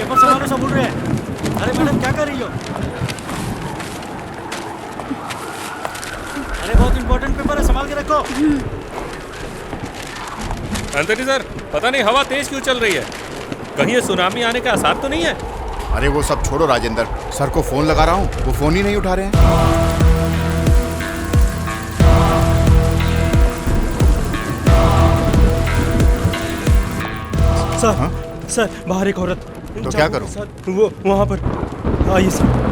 Paper संभालो, सब उड़ रहे हैं। अरे मैडम क्या कर रही हो? अरे बहुत इंपॉर्टेंट पेपर है, संभाल के रखो। एंथनी सर, पता नहीं हवा तेज क्यों चल रही है। कहीं ये सुनामी आने के आसार तो नहीं है? अरे वो सब छोड़ो राजेंद्र, सर को फोन लगा रहा हूँ, वो फोन ही नहीं उठा रहे हैं। सर, हाँ? सर बाहर एक औरत। तो क्या करूं? सर वो वहाँ पर आइए सर।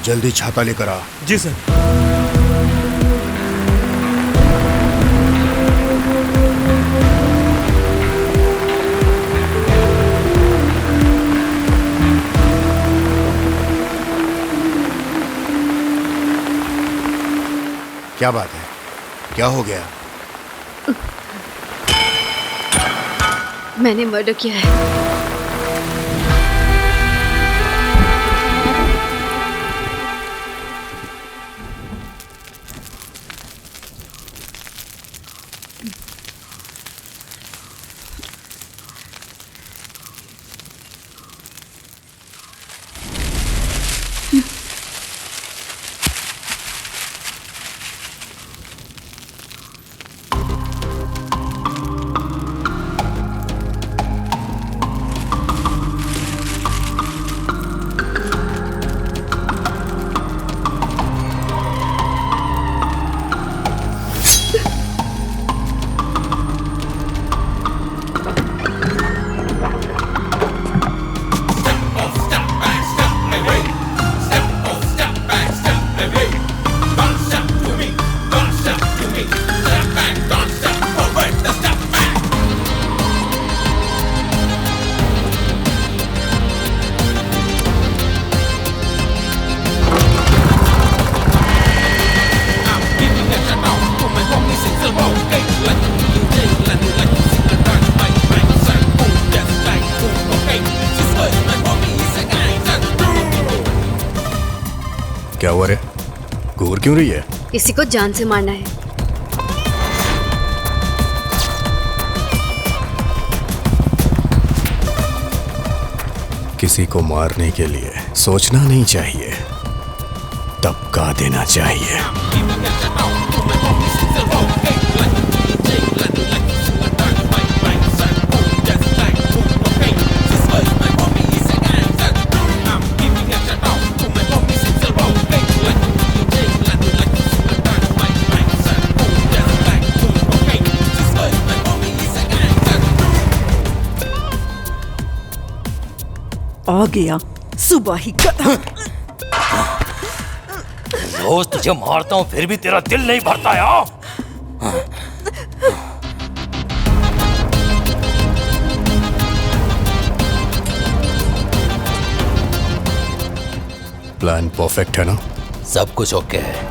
जल्दी छाता लेकर आ। जी सर। क्या बात है, क्या हो गया? मैंने मर्डर किया है। क्या हुआ रे? घूर क्यों रही है? किसी को जान से मारना है। किसी को मारने के लिए सोचना नहीं चाहिए, दबका देना चाहिए। आ गया सुबह ही खत्म। रोज तुझे मारता हूँ फिर भी तेरा दिल नहीं भरता यार। प्लान परफेक्ट है ना? सब कुछ ओके है।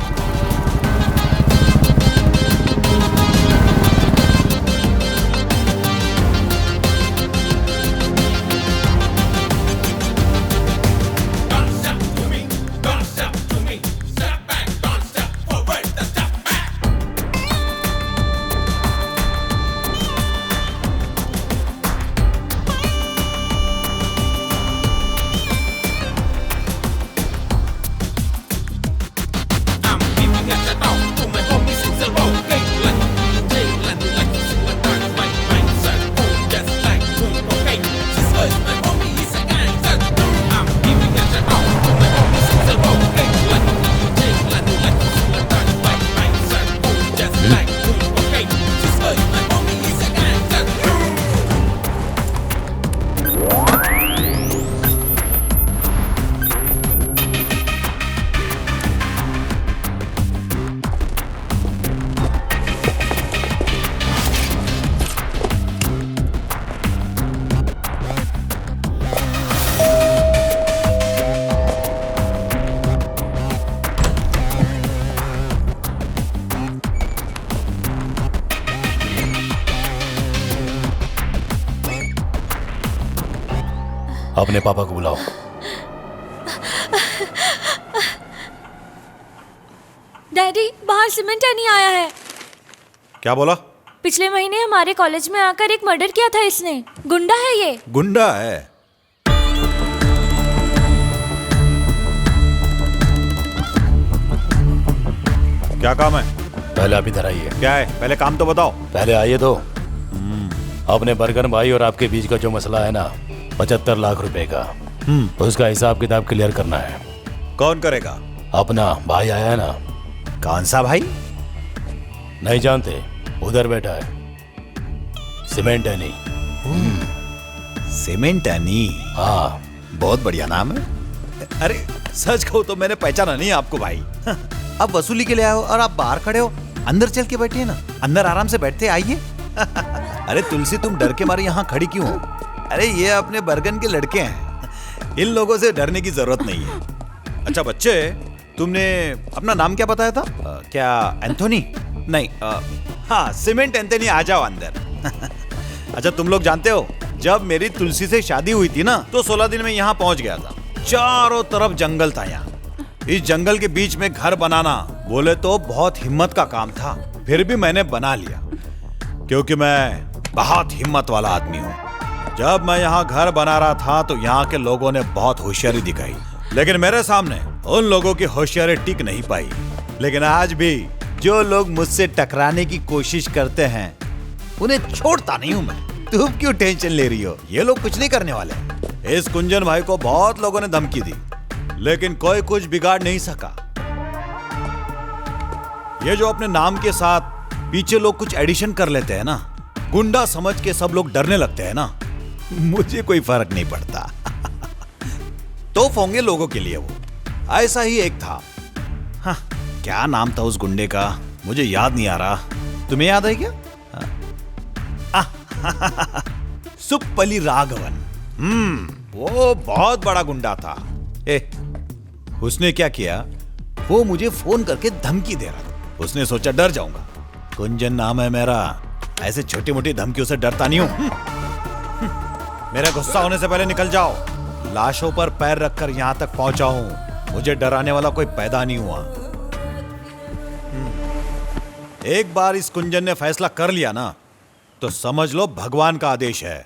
अपने पापा को बुलाओ। डैडी, बाहर सीमेंट नहीं आया है। क्या बोला? पिछले महीने हमारे कॉलेज में आकर एक मर्डर किया था इसने। गुंडा है ये। गुंडा है? क्या काम है? पहले आप इधर आइए। क्या है? पहले काम तो बताओ। पहले आइए तो। अपने बर्गन भाई और आपके बीच का जो मसला है ना, 75 लाख रुपए का, उसका हिसाब किताब क्लियर करना है। कौन करेगा? अपना भाई आया है ना। कौन सा भाई? नहीं जानते? उधर बैठा है, सीमेंट है नहीं। Cement any? हाँ, बहुत बढ़िया नाम है। अरे सच कहूं तो मैंने पहचाना नहीं आपको भाई। अब वसूली के लिए आए हो और आप बाहर खड़े हो। अंदर चल के बैठिए ना, अंदर आराम से बैठते आइए। अरे तुलसी, तुम डर के मारे यहाँ खड़ी क्यों हो? अरे ये अपने बर्गन के लड़के हैं, इन लोगों से डरने की जरूरत नहीं है। अच्छा बच्चे, तुमने अपना नाम क्या बताया था? क्या एंथोनी? नहीं, हाँ सीमेंट एंथोनी, आ जाओ अंदर। अच्छा तुम लोग जानते हो, जब मेरी तुलसी से शादी हुई थी ना, तो 16 दिन में यहाँ पहुंच गया था। चारों तरफ जंगल था यहाँ। इस जंगल के बीच में घर बनाना बोले तो बहुत हिम्मत का काम था, फिर भी मैंने बना लिया, क्योंकि मैं बहुत हिम्मत वाला आदमी हूँ। जब मैं यहाँ घर बना रहा था तो यहाँ के लोगों ने बहुत होशियारी दिखाई, लेकिन मेरे सामने उन लोगों की होशियारी टिक नहीं पाई। लेकिन आज भी जो लोग मुझसे टकराने की कोशिश करते हैं, उन्हें छोड़ता नहीं हूं मैं। तुम क्यों टेंशन ले रही हो? ये लोग कुछ नहीं करने वाले। इस कुंजन भाई को बहुत लोगों ने धमकी दी, लेकिन कोई कुछ बिगाड़ नहीं सका। ये जो अपने नाम के साथ पीछे लोग कुछ एडिशन कर लेते हैं ना, गुंडा समझ के सब लोग डरने लगते हैं ना, मुझे कोई फर्क नहीं पड़ता। तोप होंगे लोगों के लिए वो। ऐसा ही एक था। हाँ, क्या नाम था उस गुंडे का, मुझे याद नहीं आ रहा। तुम्हें याद है क्या? सुप्पली राघवन। वो बहुत बड़ा गुंडा था। उसने क्या किया, वो मुझे फोन करके धमकी दे रहा था। उसने सोचा डर जाऊंगा, कुंजन नाम है मेरा, ऐसे छोटी मोटी धमकियों से डरता नहीं हूं। मेरा गुस्सा होने से पहले निकल जाओ। लाशों पर पैर रखकर यहां तक पहुंचा हूं, मुझे डराने वाला कोई पैदा नहीं हुआ। एक बार इस कुंजन ने फैसला कर लिया ना, तो समझ लो भगवान का आदेश है।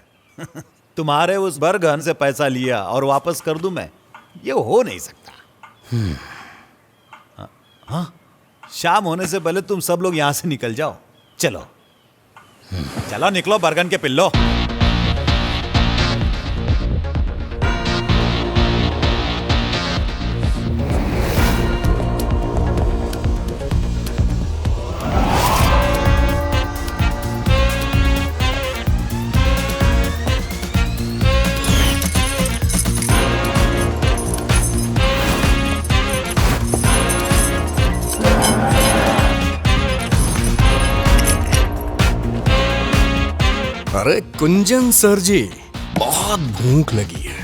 तुम्हारे उस बरगन से पैसा लिया और वापस कर दूं मैं, ये हो नहीं सकता। हाँ, शाम होने से पहले तुम सब लोग यहां से निकल जाओ। चलो चलो निकलो बरगन के पिल्लो। अरे कुंजन सर जी, बहुत भूख लगी है।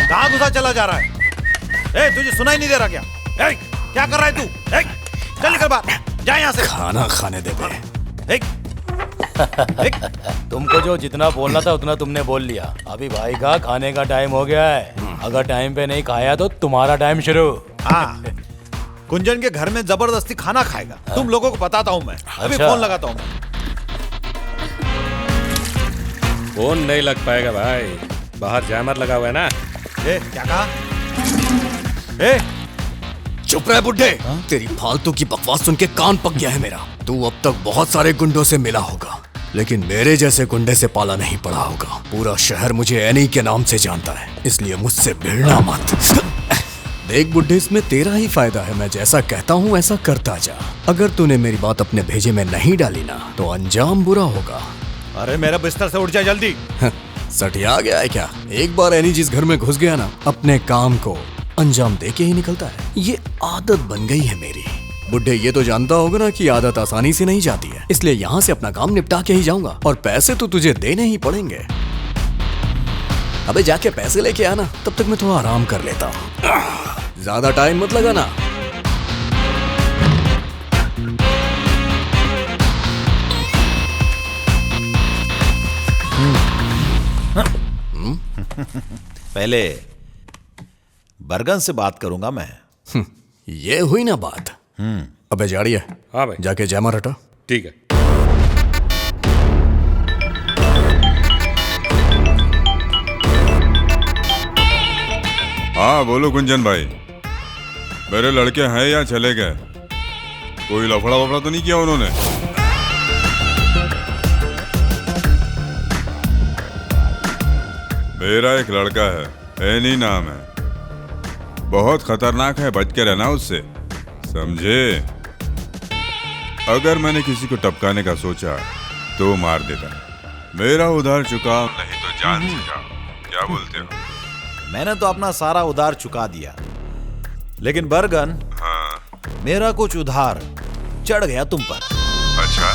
कहां घुसा चला जा रहा है? तुझे सुनाई नहीं दे रहा क्या? क्या कर रहा है तू? चल निकल बाहर, जा यहां से। खाना खाने दे बे। तुमको जो जितना बोलना था उतना तुमने बोल लिया। अभी भाई का खाने का टाइम हो गया है। अगर टाइम पे नहीं खाया तो तुम्हारा टाइम शुरू। हाँ, कुंजन के घर में जबरदस्ती खाना खाएगा। तुम लोगों को बताता हूँ मैं। अभी फोन लगाता हूँ मैं। फोन नहीं लग पाएगा भाई, बाहर जैमर लगा हुआ है ना। क्या कहा? चुप रहे बुड्ढे। तेरी फालतू की बकवास सुन के कान पक गया है मेरा। तू अब तक बहुत सारे गुंडों से मिला होगा, लेकिन मेरे जैसे गुंडे से पाला नहीं पड़ा होगा। पूरा शहर मुझे एनी के नाम से जानता है, इसलिए मुझसे भिड़ना मत। देख बुड्ढे, इसमें तेरा ही फायदा है। मैं जैसा कहता हूँ ऐसा करता जा। अगर तूने मेरी बात अपने भेजे में नहीं डाली ना, तो अंजाम बुरा होगा। अरे मेरा बिस्तर से उठ जा जल्दी। सटिया गया है क्या? एक बार एनी जिस घर में घुस गया ना, अपने काम को अंजाम दे के ही निकलता है। ये आदत बन गई है मेरी। बुड्ढे, ये तो जानता होगा ना कि आदत आसानी से नहीं जाती है, इसलिए यहाँ से अपना काम निपटा के ही जाऊंगा। और पैसे तो तुझे देने ही पड़ेंगे। अबे जाके पैसे लेके आना, तब तक मैं थोड़ा आराम कर लेता हूँ। ज्यादा टाइम मत लगाना। पहले बरगन से बात करूंगा मैं। ये हुई ना बात। अबे जाड़िए, हाँ भाई। जाके जयमार हटा। ठीक है। हाँ बोलो गुंजन भाई, मेरे लड़के हैं या चले गए? कोई लफड़ा वफड़ा तो नहीं किया उन्होंने? मेरा एक लड़का है, एनी नाम है, बहुत खतरनाक है, बच के रहना उससे, समझे? अगर मैंने किसी को टपकाने का सोचा तो मार देता। मेरा उधार चुकाओ नहीं तो जान से जाओ। क्या बोलते हो? मैंने तो अपना सारा उधार चुका दिया, लेकिन बरगन, हाँ। मेरा कुछ उधार चढ़ गया तुम पर। अच्छा।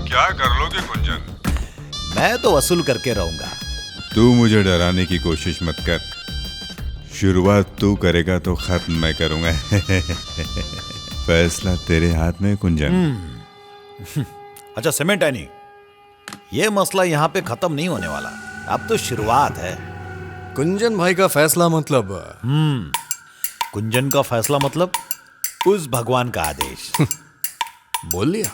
क्या कर लोगे गुंजन? मैं तो वसूल करके रहूंगा। तू मुझे डराने की कोशिश मत कर, शुरुआत तू करेगा तो खत्म मैं करूंगा। फैसला तेरे हाथ में गुंजन। अच्छा सीमेंट एनी, ये मसला यहाँ पे खत्म नहीं होने वाला, अब तो शुरुआत है। कुंजन भाई का फैसला मतलब? कुंजन का फैसला मतलब उस भगवान का आदेश। बोल लिया।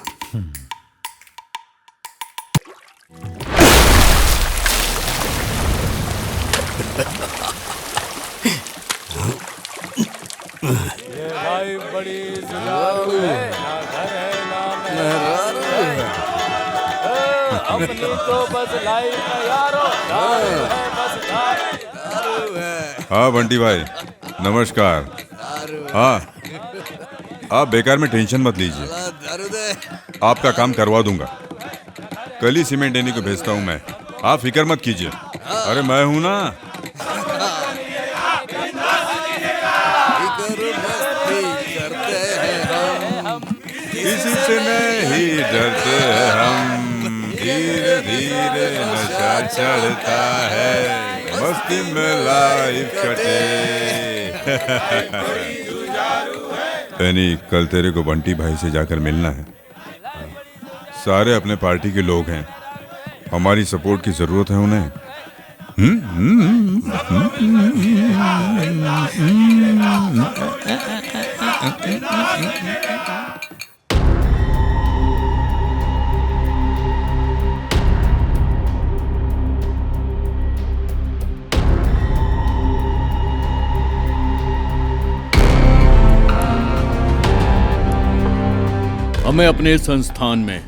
ये भाई बड़ी जुगाड़ू है, ना घर है ना मेहरारू है। अपनी तो बस लाइफ में यारो, दारू है बस दारू है। हाँ बंटी भाई नमस्कार। हाँ आप बेकार में टेंशन मत लीजिए, आपका काम करवा दूंगा। कल ही सीमेंट एनी को भेजता हूँ मैं, आप फिक्र मत कीजिए। अरे मैं हूं ना। किसी से नहीं डरते हैं हम, धीरे धीरे नशा चढ़ता है, मस्ती में लाइफ कटे। एनी कल तेरे को बंटी भाई से जाकर मिलना है। सारे अपने पार्टी के लोग हैं, हमारी सपोर्ट की जरूरत है उन्हें। हमें अपने संस्थान में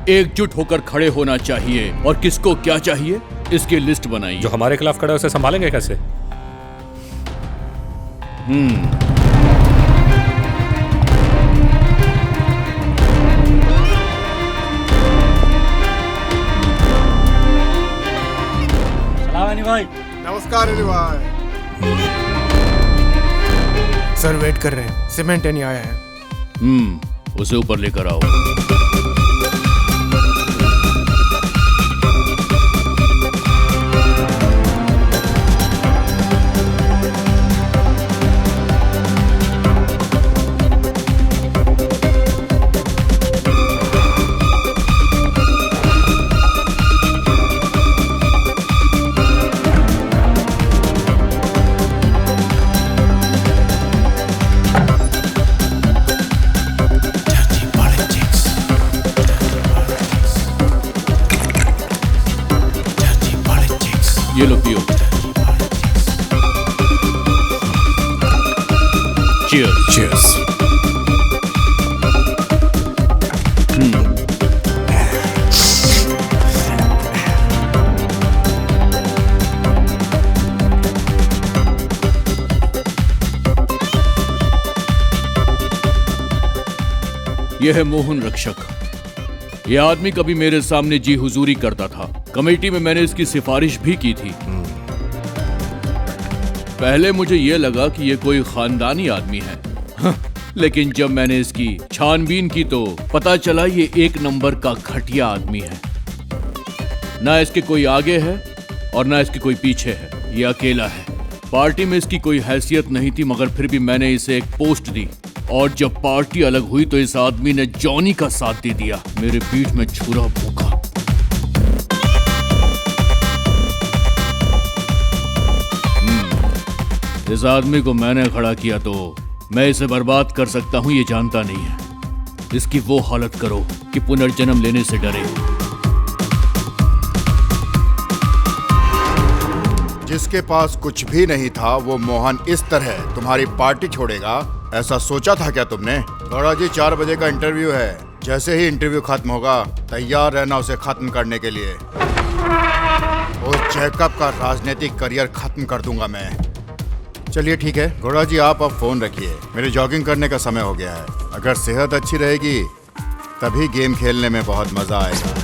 एकजुट होकर खड़े होना चाहिए और किसको क्या चाहिए इसकी लिस्ट बनाइए। जो हमारे खिलाफ खड़ा है उसे संभालेंगे कैसे? भाई नमस्कार अली भाई। सर वेट कर रहे हैं, सीमेंट नहीं आया है। उसे ऊपर लेकर आओ। ये लो पियो। Cheers. Cheers. यह है मोहन रक्षक। यह आदमी कभी मेरे सामने जी हुजूरी करता था। कमेटी में मैंने इसकी सिफारिश भी की थी। पहले मुझे यह लगा कि यह कोई खानदानी आदमी है, लेकिन जब मैंने इसकी छानबीन की तो पता चला ये एक नंबर का घटिया आदमी है। ना इसके कोई आगे है और ना इसके कोई पीछे है, ये अकेला है। पार्टी में इसकी कोई हैसियत नहीं थी, मगर फिर भी मैंने इसे एक पोस्ट दी और जब पार्टी अलग हुई तो इस आदमी ने जॉनी का साथ दे दिया। मेरे पीठ में छुरा भूखा। इस आदमी को मैंने खड़ा किया तो मैं इसे बर्बाद कर सकता हूं, ये जानता नहीं है। इसकी वो हालत करो कि पुनर्जन्म लेने से डरे। जिसके पास कुछ भी नहीं था वो मोहन इस तरह तुम्हारी पार्टी छोड़ेगा, ऐसा सोचा था क्या तुमने? गौड़ा जी 4 बजे का इंटरव्यू है। जैसे ही इंटरव्यू खत्म होगा तैयार रहना उसे खत्म करने के लिए। उस जैकब का राजनीतिक करियर खत्म कर दूंगा मैं। चलिए ठीक है गौड़ा जी, आप अब फोन रखिए, मेरे जॉगिंग करने का समय हो गया है। अगर सेहत अच्छी रहेगी तभी गेम खेलने में बहुत मजा आएगा।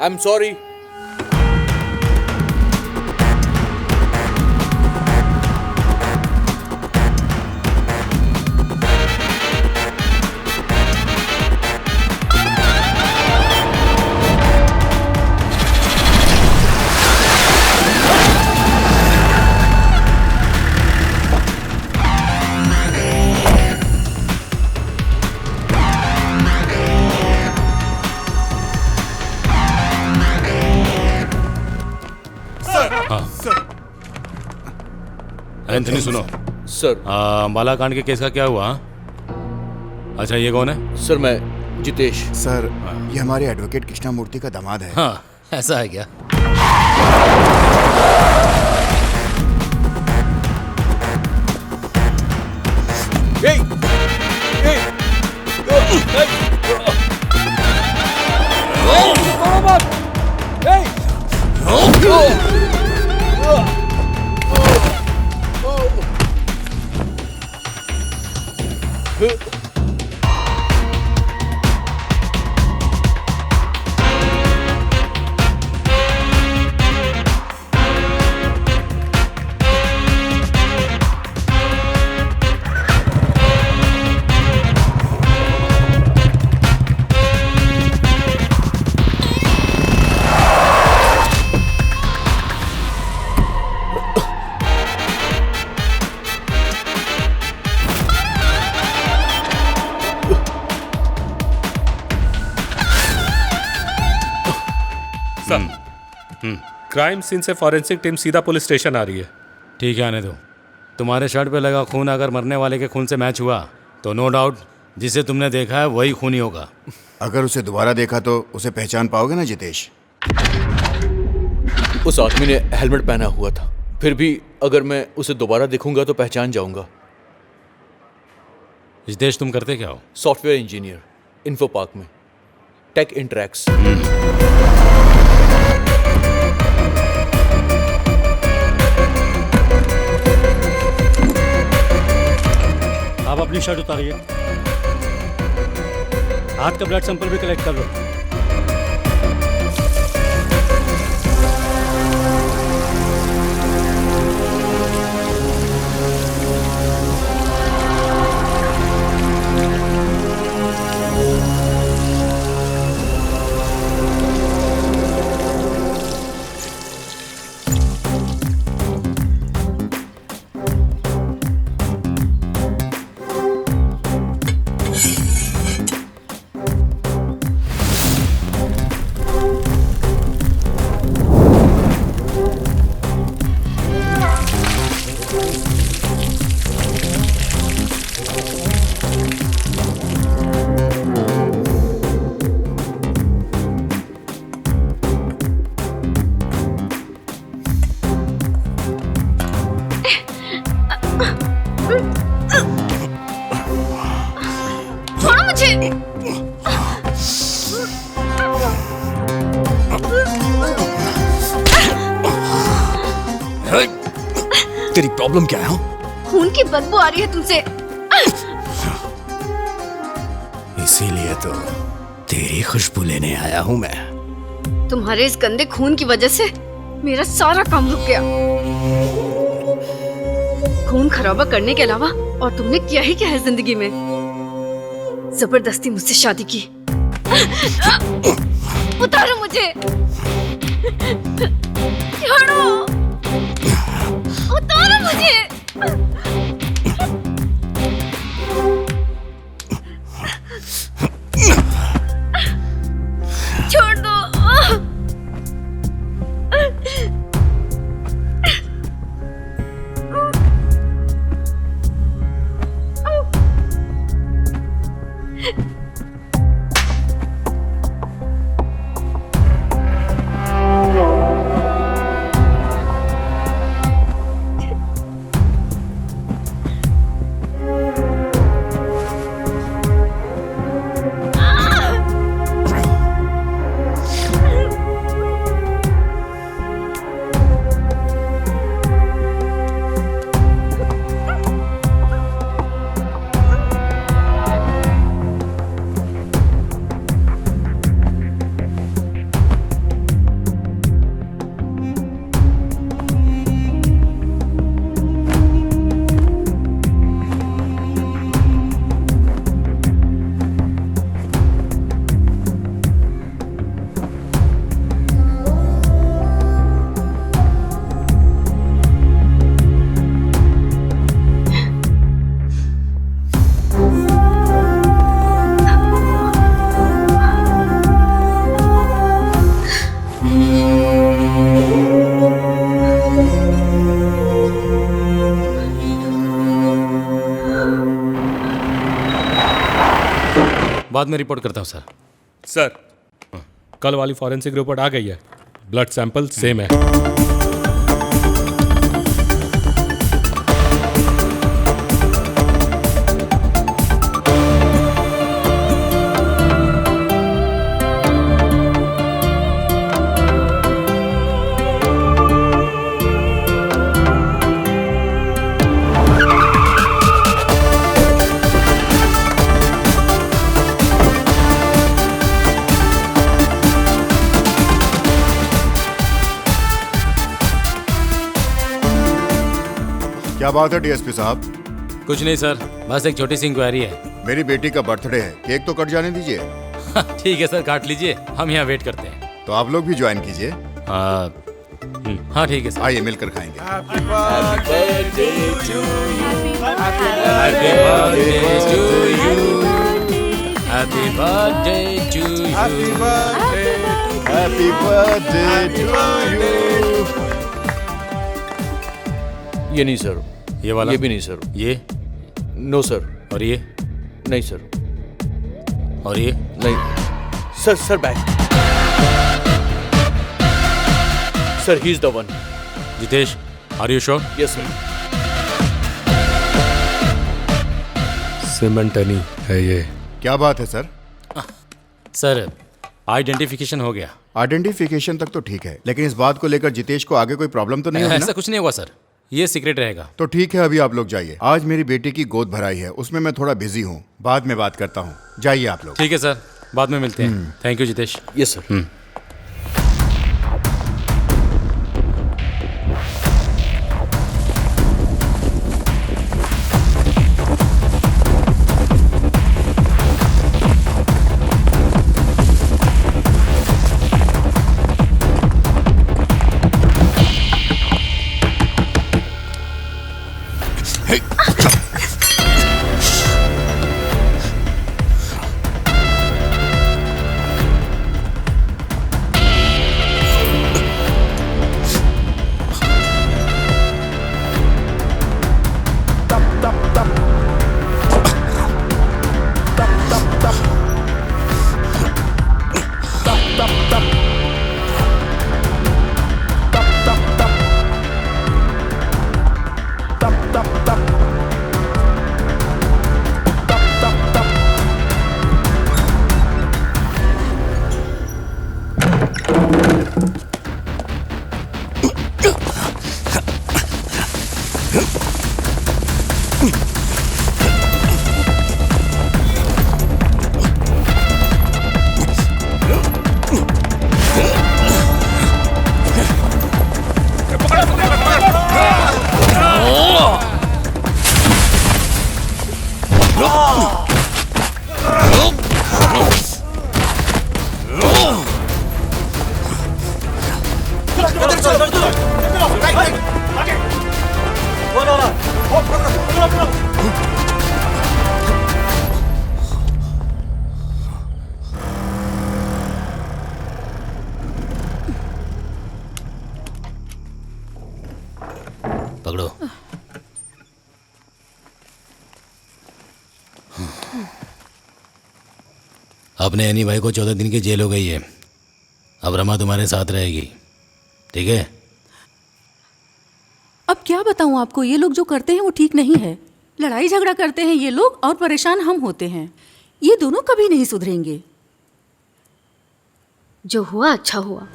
I'm sorry. एंथनी सुनो सर। बालाकांड के केस का क्या हुआ? अच्छा ये कौन है? सर मैं जितेश। सर ये हमारे एडवोकेट कृष्णामूर्ति का दामाद है। हाँ ऐसा है क्या? क्राइम सीन से फॉरेंसिक टीम सीधा पुलिस स्टेशन आ रही है। ठीक है आने दो। तुम्हारे शर्ट पे लगा खून अगर मरने वाले के खून से मैच हुआ तो नो डाउट जिसे तुमने देखा है वही खूनी होगा। अगर उसे दोबारा देखा तो उसे पहचान पाओगे ना जितेश? उस आदमी ने हेलमेट पहना हुआ था, फिर भी अगर मैं उसे दोबारा देखूंगा तो पहचान जाऊंगा। जितेश तुम करते क्या हो? सॉफ्टवेयर इंजीनियर, इन्फो पार्क में, टेक इंटरैक्स। आप अपनी शर्ट उतारिए, हाथ का ब्लड सैंपल भी कलेक्ट कर लो। तेरी प्रॉब्लम क्या है? हाँ? खून की बदबू आ रही है तुमसे। इसीलिए तो तेरी खुशबू लेने आया हूं मैं। तुम्हारे इस गंदे खून की वजह से मेरा सारा काम रुक गया। खून खराबा करने के अलावा और तुमने किया ही क्या है जिंदगी में? जबरदस्ती मुझसे शादी की। उतारो मुझे, छोड़ो, उतारो मुझे। छोड़ दो। बाद में रिपोर्ट करता हूँ सर। सर, कल वाली फॉरेंसिक रिपोर्ट आ गई है। ब्लड सैंपल सेम है। क्या बात है डीएसपी साहब? कुछ नहीं सर, बस एक छोटी सी इंक्वायरी है। मेरी बेटी का बर्थडे है, केक तो कट जाने दीजिए। ठीक है सर, काट लीजिए, हम यहाँ वेट करते हैं। तो आप लोग भी ज्वाइन कीजिए। हाँ ठीक है सर। आइए मिलकर खाएंगे। Happy birthday to you. Happy birthday to you. Happy birthday to you. Happy birthday to you. ये नहीं सर। ये वाला? ये भी नहीं सर। ये? No sir. और ये? नहीं सर। और ये? नहीं sir. Sir back. Sir he is the one. Jitesh, are you sure? Yes sir. सिमेंटनी है ये। क्या बात है सर? सर, आइडेंटिफिकेशन हो गया। आइडेंटिफिकेशन तक तो ठीक है, लेकिन इस बात को लेकर जितेश को आगे कोई प्रॉब्लम तो नहीं होगी ना? ऐसा कुछ नहीं होगा सर, ये सीक्रेट रहेगा। तो ठीक है, अभी आप लोग जाइए। आज मेरी बेटी की गोद भराई है, उसमें मैं थोड़ा बिजी हूँ, बाद में बात करता हूँ। जाइए आप लोग। ठीक है सर, बाद में मिलते हैं। Thank you Jitesh. Yes sir. पकड़ो। अपने एनी भाई को 14 दिन की जेल हो गई है। अब रमा तुम्हारे साथ रहेगी, ठीक है? अब क्या बताऊं आपको, ये लोग जो करते हैं वो ठीक नहीं है। लड़ाई झगड़ा करते हैं ये लोग और परेशान हम होते हैं। ये दोनों कभी नहीं सुधरेंगे। जो हुआ अच्छा हुआ।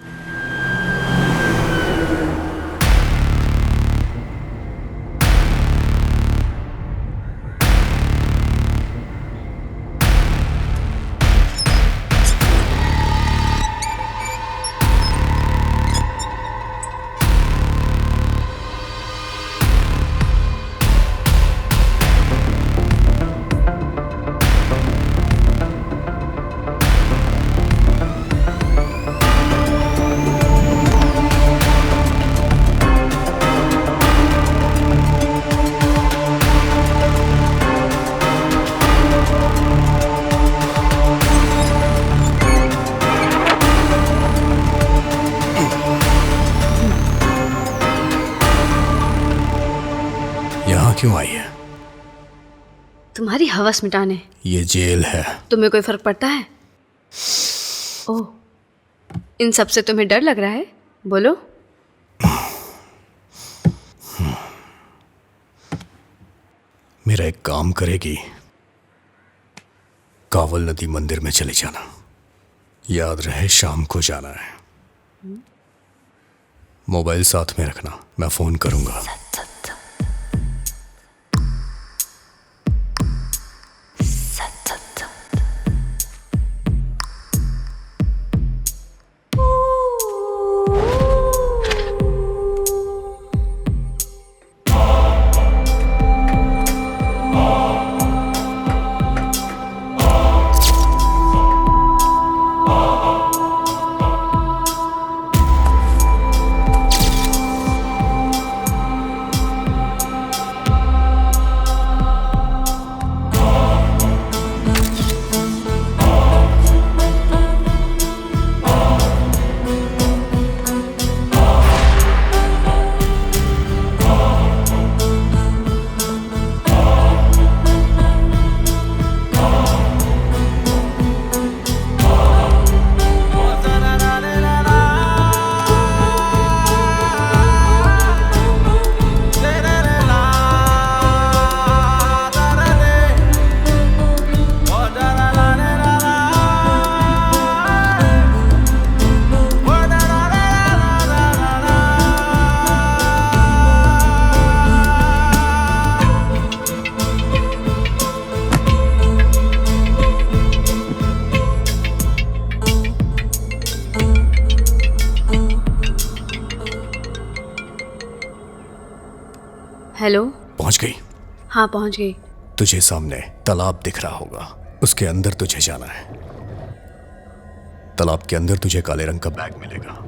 क्यों आई है? तुम्हारी हवस मिटाने। ये जेल है। तुम्हें कोई फर्क पड़ता है? ओह, इन सब से तुम्हें डर लग रहा है? बोलो। मेरा एक काम करेगी, कावल नदी मंदिर में चले जाना। याद रहे शाम को जाना है। मोबाइल साथ में रखना, मैं फोन करूंगा। हेलो। पहुंच गई? हाँ पहुंच गई। तुझे सामने तालाब दिख रहा होगा, उसके अंदर तुझे जाना है। तालाब के अंदर तुझे काले रंग का बैग मिलेगा,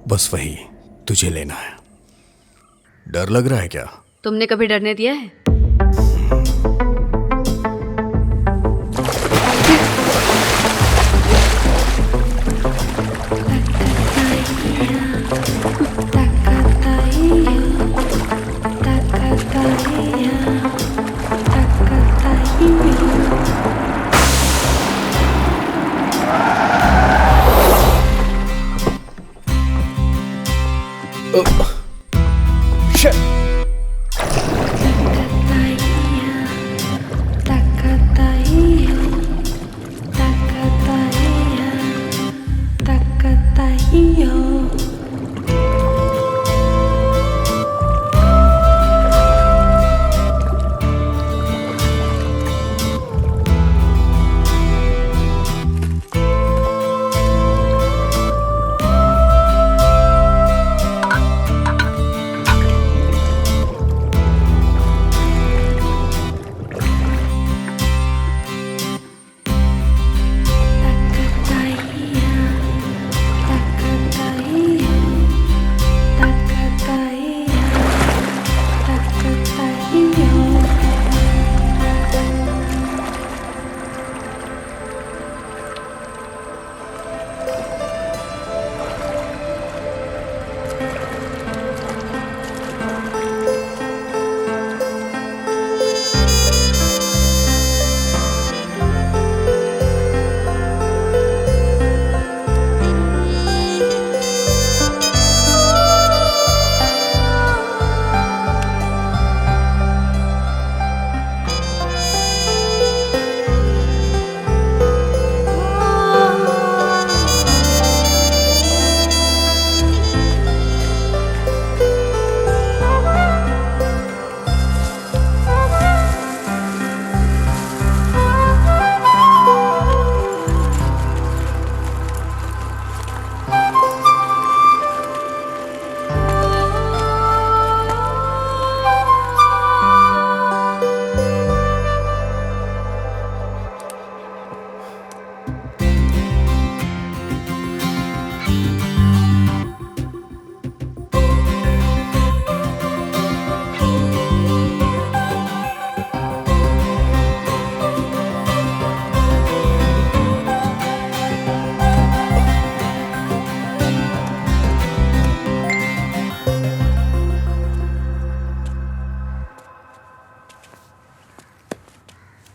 बस वही तुझे लेना है। डर लग रहा है क्या? तुमने कभी डरने दिया है?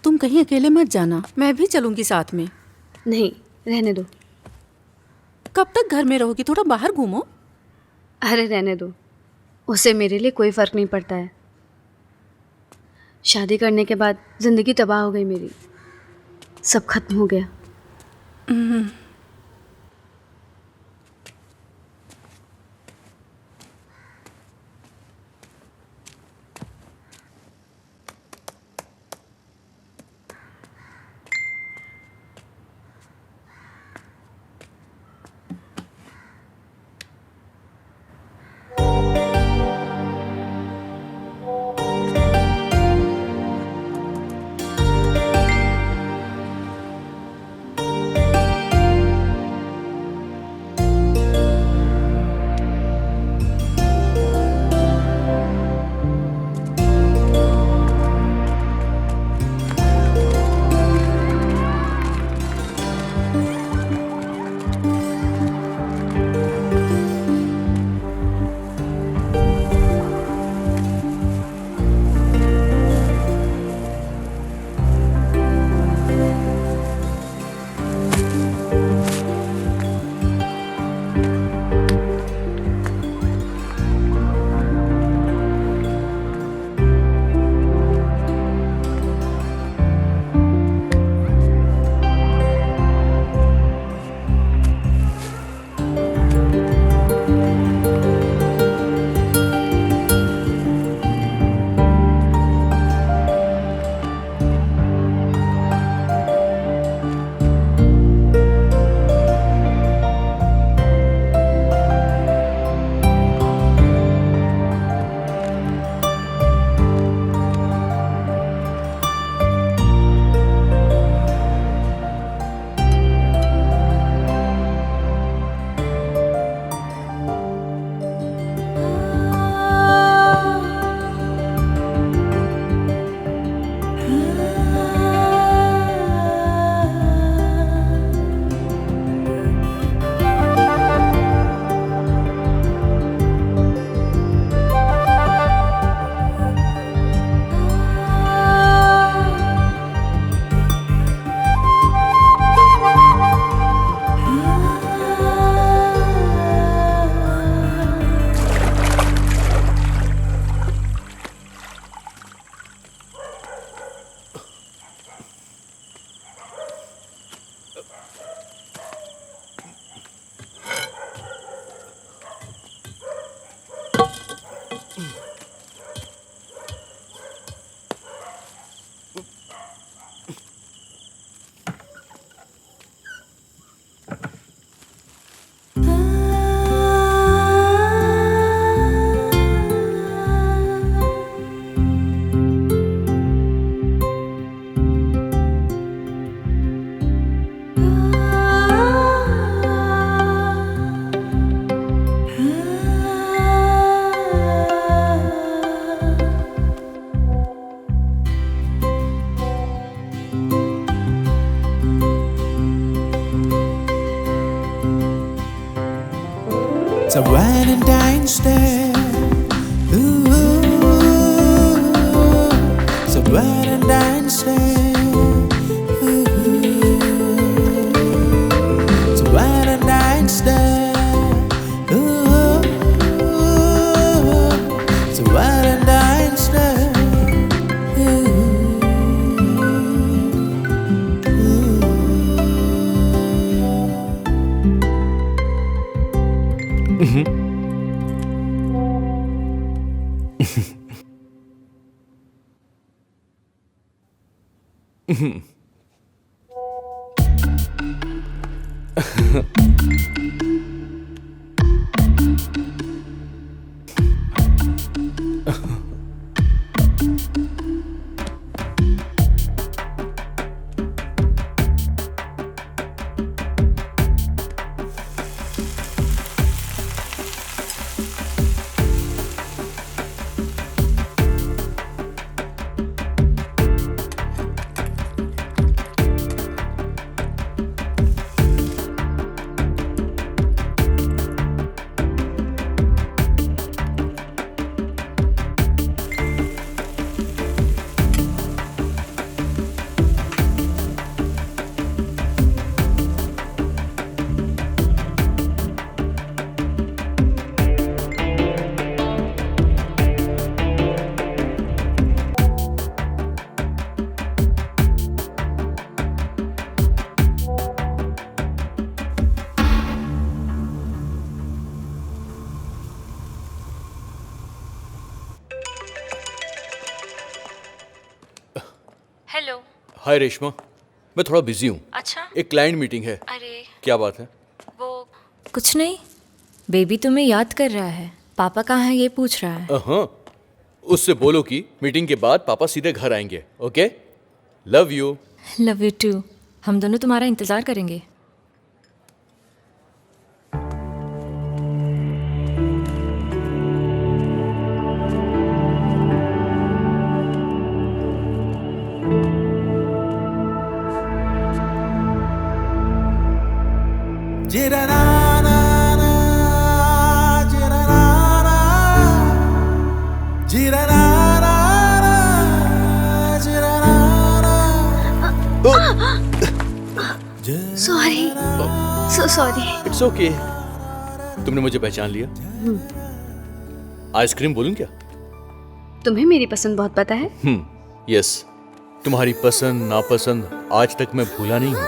तुम कहीं अकेले मत जाना, मैं भी चलूंगी साथ में। नहीं, रहने दो। कब तक घर में रहोगी? थोड़ा बाहर घूमो। अरे रहने दो, उससे मेरे लिए कोई फ़र्क नहीं पड़ता है। शादी करने के बाद ज़िंदगी तबाह हो गई मेरी, सब खत्म हो गया। It's a Valentine's Day. Ooh, it's a Valentine's Day. Ooh, it's a Valentine's Day. Ooh, it's a Valentine's Day. Hello. Hi Reshma, मैं थोड़ा बिजी हूँ। अच्छा। एक क्लाइंट मीटिंग है। अरे क्या बात है? वो कुछ नहीं, बेबी तुम्हें याद कर रहा है। पापा कहाँ है ये पूछ रहा है। हाँ, उससे बोलो कि मीटिंग के बाद पापा सीधे घर आएंगे। Okay, love you. Love you too. हम दोनों तुम्हारा इंतजार करेंगे। Sorry, so sorry. It's okay. तुमने मुझे पहचान लिया। आइसक्रीम बोलूं क्या? तुम्हें मेरी पसंद बहुत पता है। यस, तुम्हारी पसंद नापसंद आज तक मैं भूला नहीं हूं।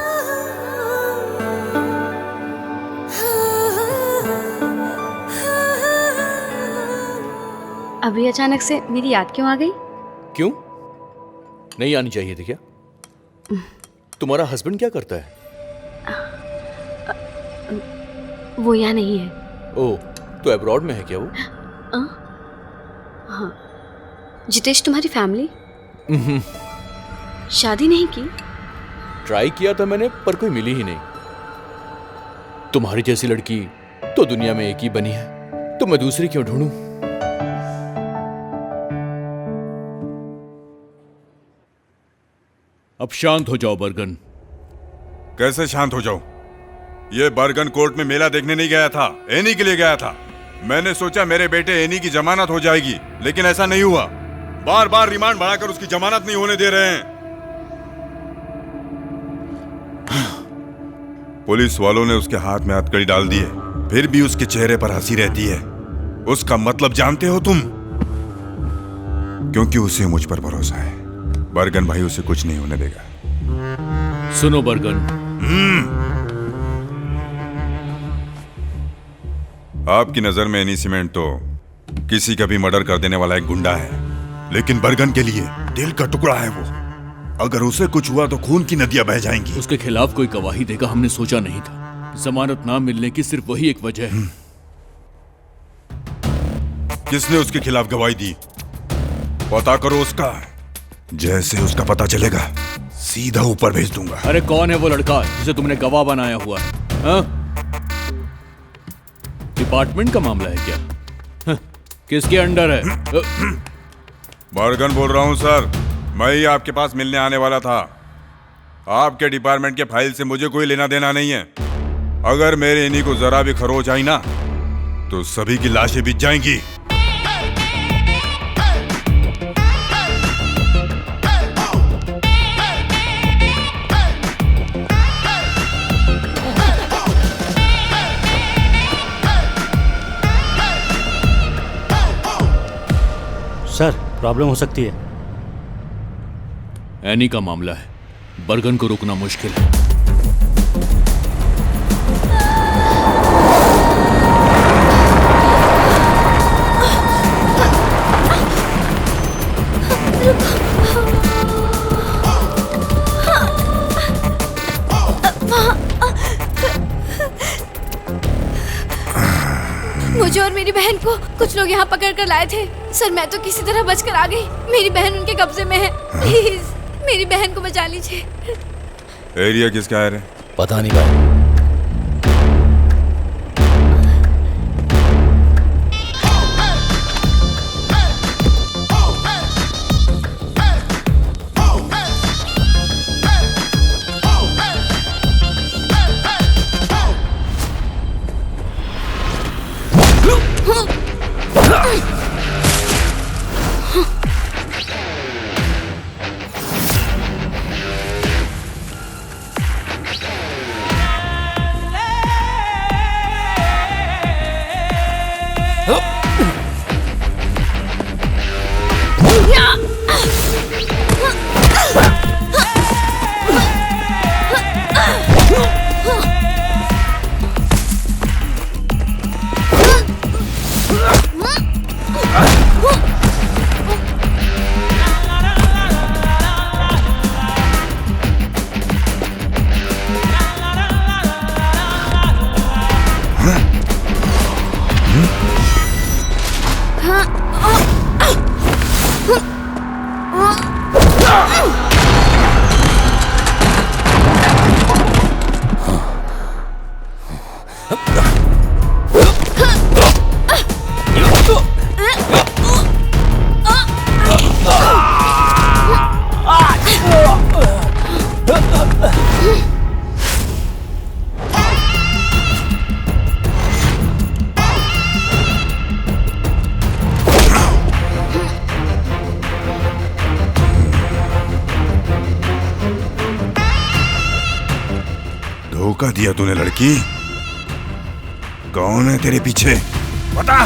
अभी अचानक से मेरी याद क्यों आ गई? क्यों नहीं आनी चाहिए थी क्या? तुम्हारा हस्बैंड क्या करता है? वो यहाँ नहीं है। ओह, तो अब्रॉड में है क्या वो? हाँ। जितेश, तुम्हारी फैमिली शादी नहीं की? ट्राई किया था मैंने, पर कोई मिली ही नहीं। तुम्हारी जैसी लड़की तो दुनिया में एक ही बनी है, तो मैं दूसरी क्यों ढूंढूं? अब शांत हो जाओ बर्गन। कैसे शांत हो जाऊं? ये बर्गन कोर्ट में मेला देखने नहीं गया था, एनी के लिए गया था। मैंने सोचा मेरे बेटे एनी की जमानत हो जाएगी, लेकिन ऐसा नहीं हुआ। बार बार रिमांड बढ़ाकर उसकी जमानत नहीं होने दे रहे हैं। पुलिस वालों ने उसके हाथ में हथकड़ी डाल दी है, फिर भी उसके चेहरे पर हंसी रहती है। उसका मतलब जानते हो तुम? क्योंकि उसे मुझ पर भरोसा है। बर्गन भाई उसे कुछ नहीं होने देगा। सुनो बर्गन, आपकी नजर में एनी सीमेंट तो किसी का भी मर्डर कर देने वाला एक गुंडा है, लेकिन बर्गन के लिए दिल का टुकड़ा है वो। अगर उसे कुछ हुआ तो खून की नदियां बह जाएंगी। उसके खिलाफ कोई गवाही देगा हमने सोचा नहीं था। जमानत ना मिलने की सिर्फ वही एक वजह है। किसने उसके खिलाफ गवाही दी? पता करो उसका। जैसे उसका पता चलेगा सीधा ऊपर भेज दूंगा। अरे कौन है वो लड़का जिसे तुमने गवाह बनाया हुआ है? हाँ? डिपार्टमेंट का मामला है क्या? हाँ, किसके अंडर है? बर्गन बोल रहा हूं सर, मैं ही आपके पास मिलने आने वाला था। आपके डिपार्टमेंट के फाइल से मुझे कोई लेना देना नहीं है। अगर मेरे इन्हीं को जरा भी खरोच आई ना तो सभी की लाशें बिछ जाएंगी। सर, प्रॉब्लम हो सकती है। एनी का मामला है, बर्गन को रोकना मुश्किल है। मुझे और मेरी बहन को कुछ लोग यहाँ पकड़ कर लाए थे। सर, मैं तो किसी तरह बचकर आ गई। मेरी बहन उनके कब्जे में है। प्लीज मेरी बहन को बचा लीजिए। एरिया किसका है रे? पता नहीं भाई। धोखा दिया तूने लड़की। कौन है तेरे पीछे बता।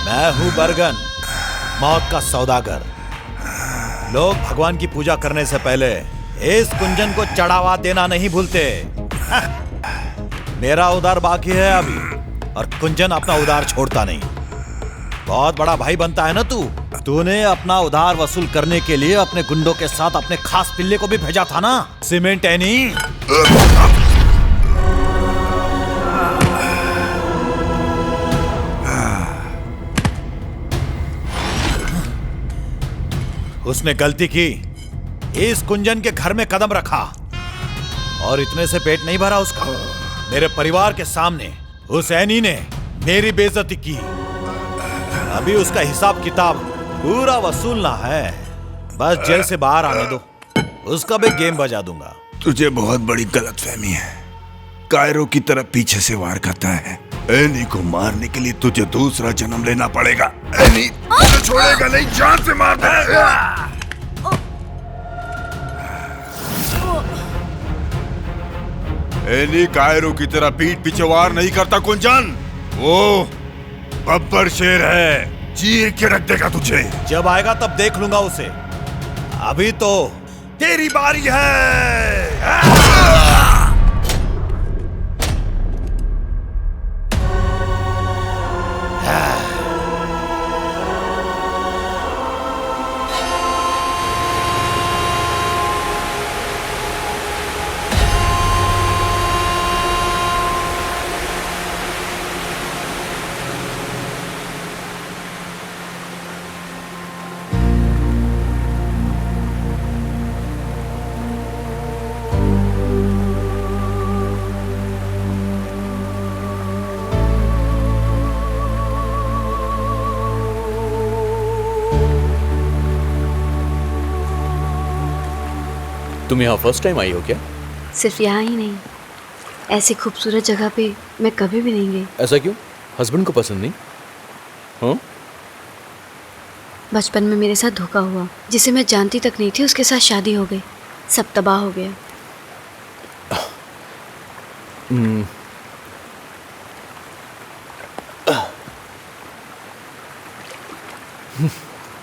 मैं हूं बरगन, मौत का सौदागर। लोग भगवान की पूजा करने से पहले इस कुंजन को चढ़ावा देना नहीं भूलते। मेरा उधार बाकी है अभी, और कुंजन अपना उधार छोड़ता नहीं। बहुत बड़ा भाई बनता है ना तू। तूने अपना उधार वसूल करने के लिए अपने गुंडों के साथ अपने खास पिल्ले को भी भेजा था ना, सीमेंट एनी। उसने गलती की, इस कुंजन के घर में कदम रखा, और इतने से पेट नहीं भरा उसका। मेरे परिवार के सामने उस एनी ने मेरी बेइज्जती की। अभी उसका हिसाब किताब पूरा वसूलना है। बस जेल से बाहर आने दो, उसका भी गेम बजा दूंगा। तुझे बहुत बड़ी गलतफहमी है। कायरो की तरफ पीछे से वार करता है। एनी को मारने के लिए तुझे दूसरा जन्म लेना पड़ेगा। एनी तुझे छोड़ेगा नहीं, जान से मार देगा। एनी कायरो की तरह पीठ पीछे वार नहीं करता कुंजन। वो बब्बर शेर है, चीर के रख देगा तुझे। जब आएगा तब देख लूंगा उसे। अभी तो तेरी बारी है। तुम यहाँ फर्स्ट टाइम आई हो क्या? सिर्फ यहाँ ही नहीं, ऐसी खूबसूरत जगह पे मैं कभी भी नहीं गई। ऐसा क्यों? हस्बैंड को पसंद नहीं? हाँ? बचपन में मेरे साथ धोखा हुआ, जिसे मैं जानती तक नहीं थी, उसके साथ शादी हो गई। सब तबाह हो गया।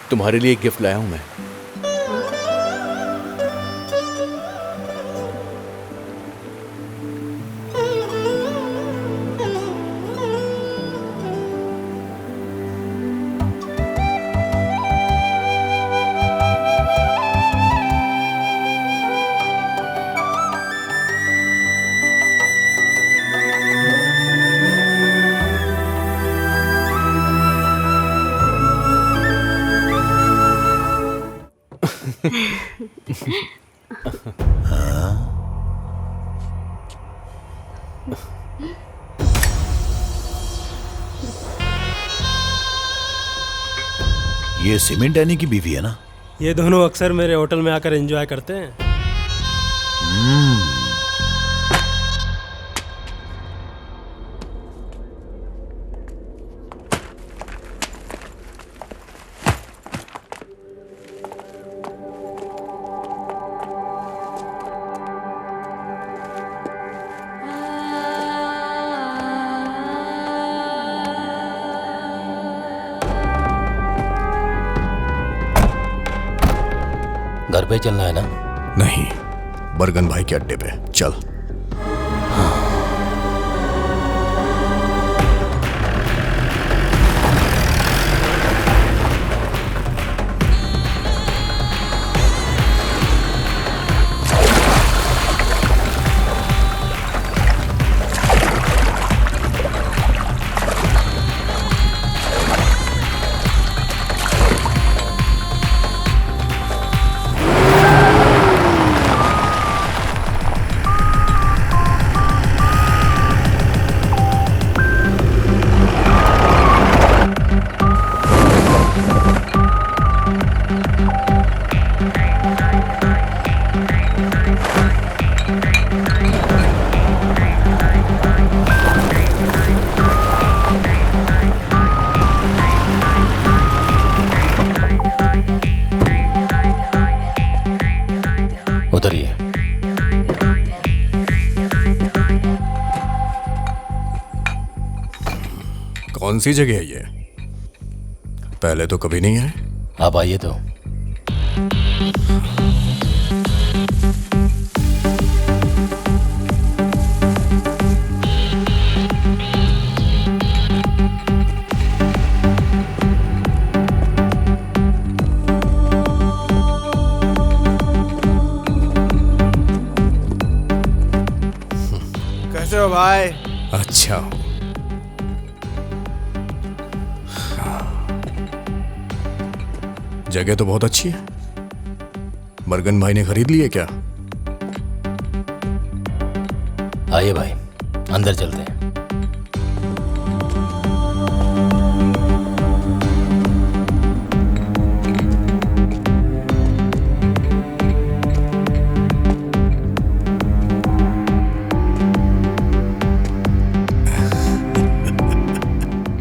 तुम्हारे लिए एक गिफ्ट लाया हूं मैं। ये सीमेंट एनी की बीवी है ना? ये दोनों अक्सर मेरे होटल में आकर एंजॉय करते हैं। घर पे चलना है ना? नहीं, बरगन भाई के अड्डे पे चल। उतरिए। कौन सी जगह है ये? पहले तो कभी नहीं आए। आप आइए तो। कैसे हो भाई? अच्छा, जगह तो बहुत अच्छी है। बरगन भाई ने खरीद ली है क्या? आइए भाई, अंदर चलते हैं।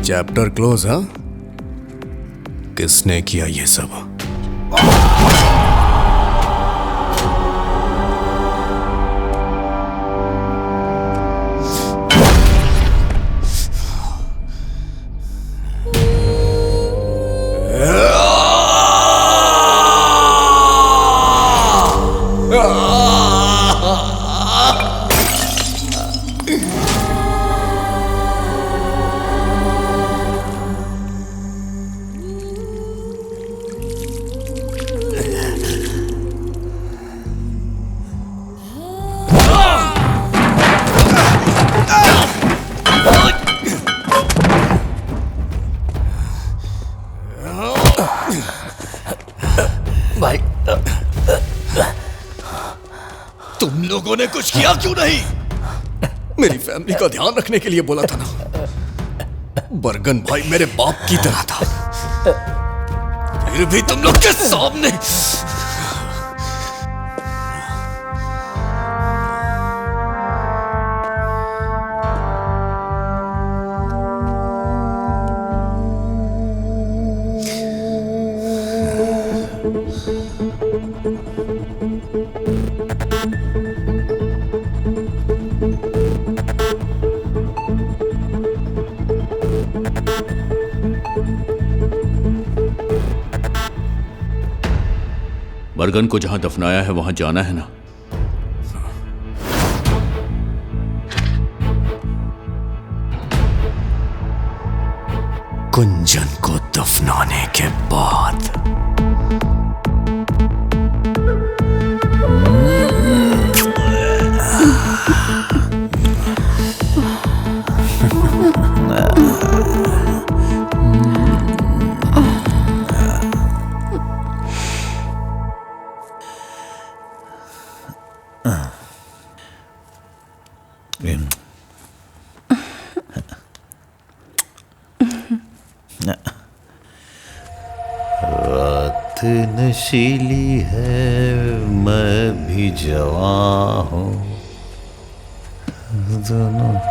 चैप्टर क्लोज, हाँ? किसने किया ये सब? भाई, तुम लोगों ने कुछ किया क्यों नहीं? मेरी फैमिली का ध्यान रखने के लिए बोला था ना। बरगन भाई मेरे बाप की तरह था, फिर भी तुम लोग के सामने। बरगन को जहां दफनाया है वहां जाना है ना? कुंजन को दफनाने के बाद रात नशीली है, मैं भी जवां हूँ, दोनों ना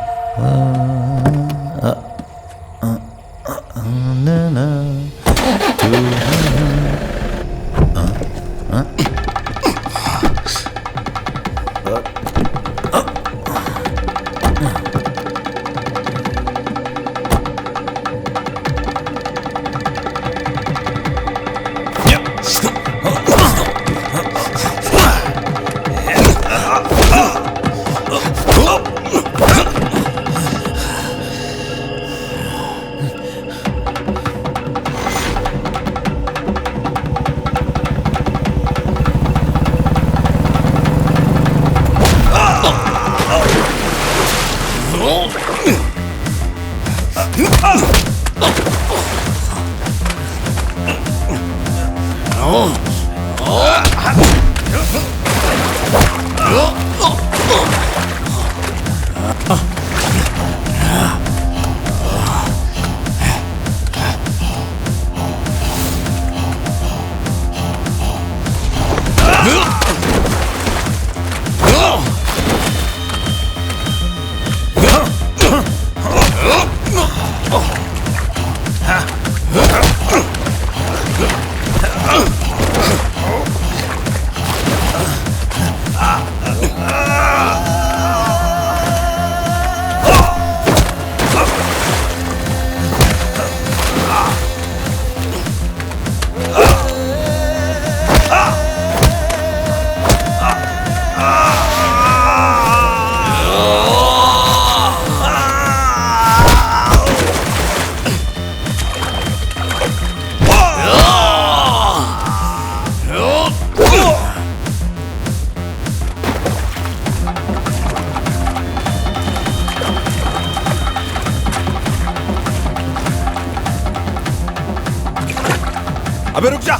अबे रुक जा,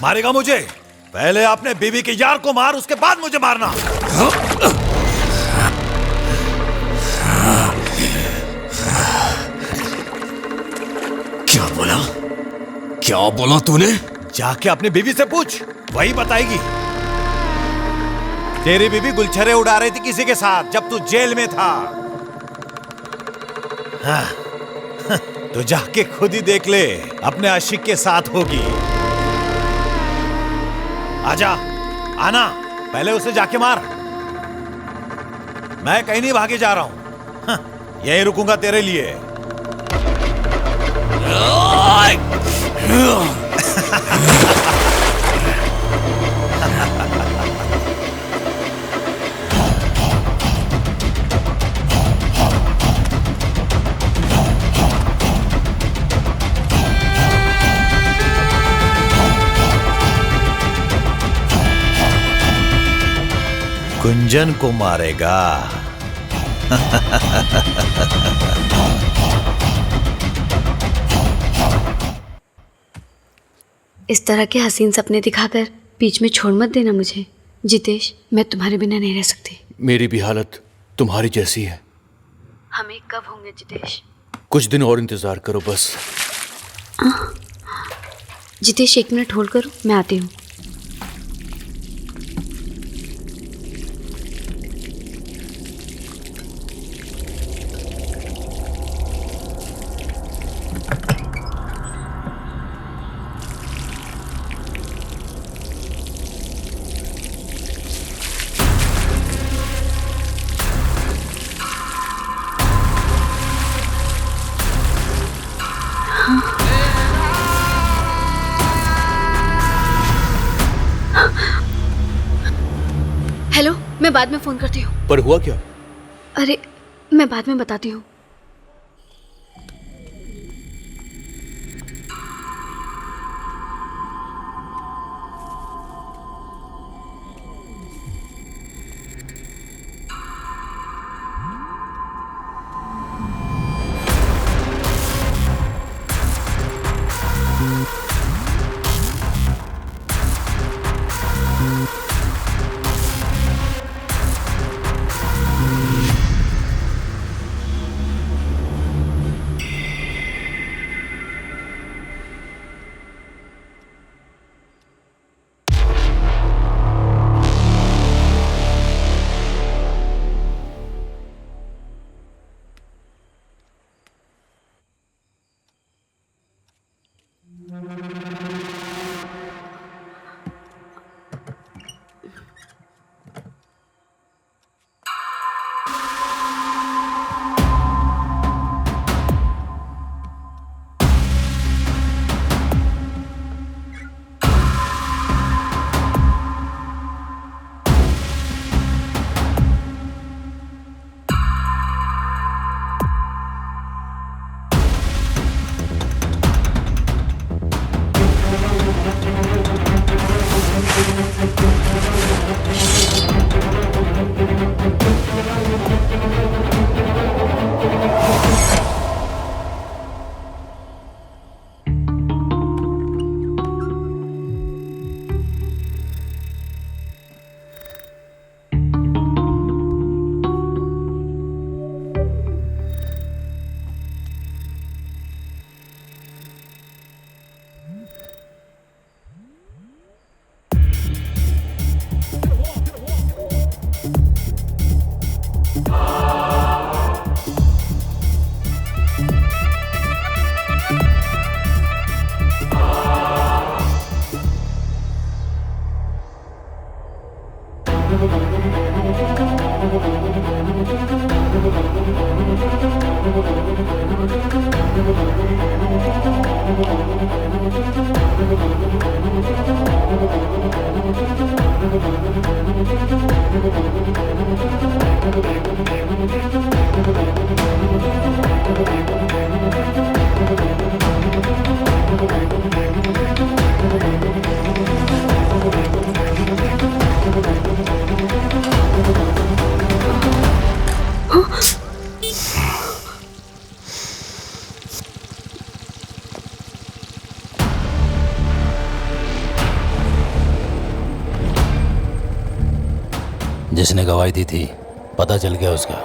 मारेगा मुझे? पहले आपने बीवी के यार को मार, उसके बाद मुझे मारना। क्या बोला? क्या बोला तूने? जाके अपनी बीवी से पूछ, वही बताएगी। तेरी बीवी गुलछरे उड़ा रही थी किसी के साथ जब तू जेल में था। हाँ, तो जाके खुद ही देख ले, अपने आशिक के साथ होगी। आजा, आना, पहले उसे जाके मार। मैं कहीं नहीं भागे जा रहा हूं, यहीं रुकूंगा तेरे लिए। गुंजन को मारेगा। इस तरह के हसीन सपने दिखाकर बीच में छोड़ मत देना मुझे जितेश। मैं तुम्हारे बिना नहीं रह सकती। मेरी भी हालत तुम्हारी जैसी है। हम एक कब होंगे जितेश? कुछ दिन और इंतजार करो बस। जितेश 1 मिनट होल्ड करो, मैं आती हूँ। हेलो, मैं बाद में फोन करती हूँ। पर हुआ क्या? अरे मैं बाद में बताती हूँ। जिसने गवाही दी थी पता चल गया उसका।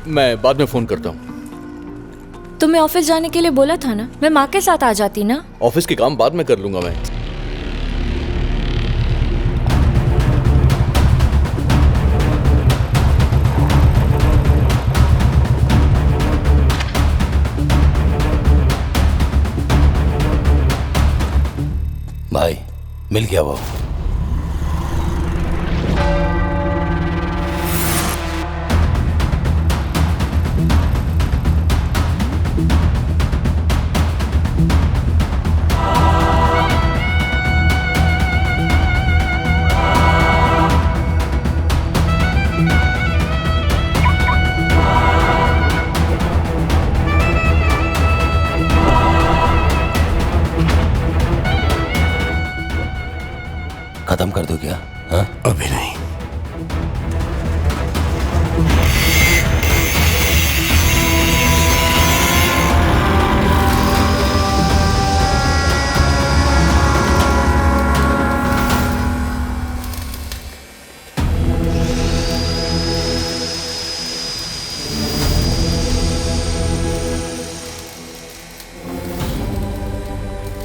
मैं बाद में फोन करता हूँ। तुम्हें ऑफिस जाने के लिए बोला था ना, मैं माँ के साथ आ जाती ना। ऑफिस के काम बाद में कर लूंगा मैं। भाई मिल गया वो। खत्म कर दो क्या? हाँ? अभी नहीं।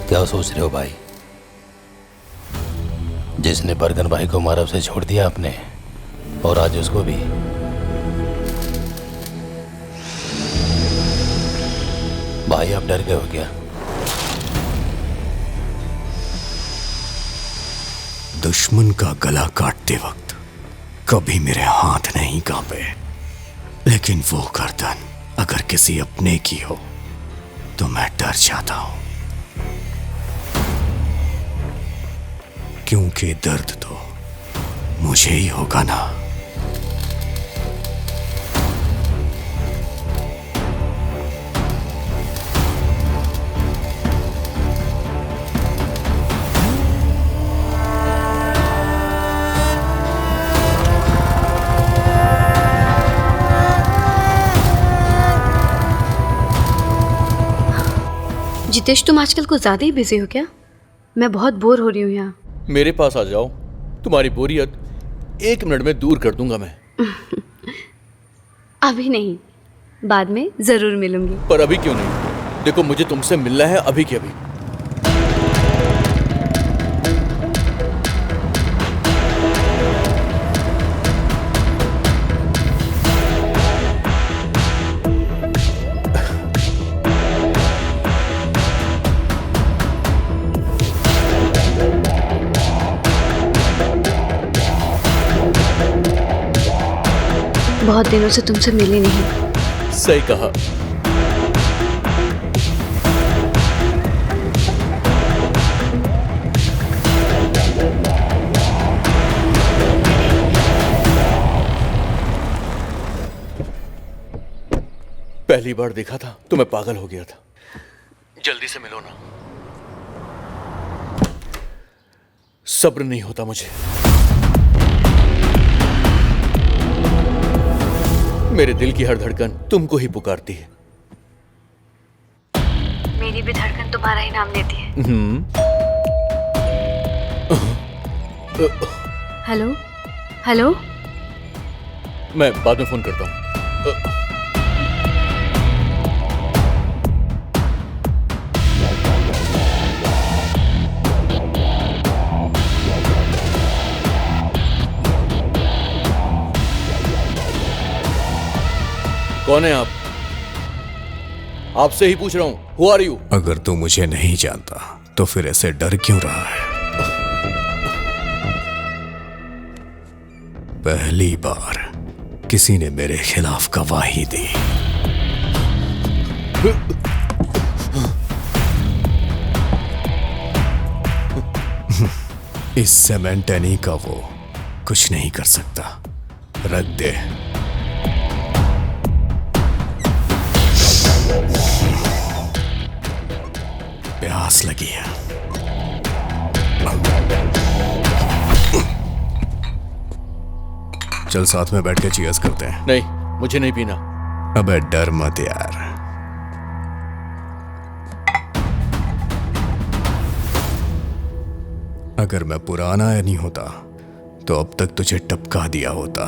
क्या सोच रहे हो भाई? जिसने बरगन भाई को मारा उसे छोड़ दिया आपने, और आज उसको भी। भाई आप डर गए हो क्या? दुश्मन का गला काटते वक्त कभी मेरे हाथ नहीं कांपे, लेकिन वो गर्दन अगर किसी अपने की हो तो मैं डर जाता हूं, क्योंकि दर्द तो मुझे ही होगा ना। जितेश, तुम आजकल कुछ ज्यादा ही बिजी हो क्या? मैं बहुत बोर हो रही हूँ यहाँ। मेरे पास आ जाओ, तुम्हारी बोरियत 1 मिनट में दूर कर दूंगा मैं। अभी नहीं, बाद में जरूर मिलूंगी। पर अभी क्यों नहीं? देखो मुझे तुमसे मिलना है अभी के अभी। बहुत दिनों से तुमसे मिली नहीं। सही कहा। पहली बार देखा था तो मैं पागल हो गया था। जल्दी से मिलो ना। सब्र नहीं होता मुझे। मेरे दिल की हर धड़कन तुमको ही पुकारती है। मेरी भी धड़कन तुम्हारा ही नाम लेती है। हेलो हेलो, मैं बाद में फोन करता हूँ। कौन है आप? आपसे ही पूछ रहा हूं, हु आर यू? अगर तू मुझे नहीं जानता तो फिर ऐसे डर क्यों रहा है? पहली बार किसी ने मेरे खिलाफ गवाही दी। इस सेमेंटेनी का वो कुछ नहीं कर सकता। रख दे। प्यास लगी है। चल साथ में बैठ के चीयर्स करते हैं। नहीं, मुझे नहीं पीना। अबे डर मत यार। अगर मैं पुराना नहीं होता तो अब तक तुझे टपका दिया होता।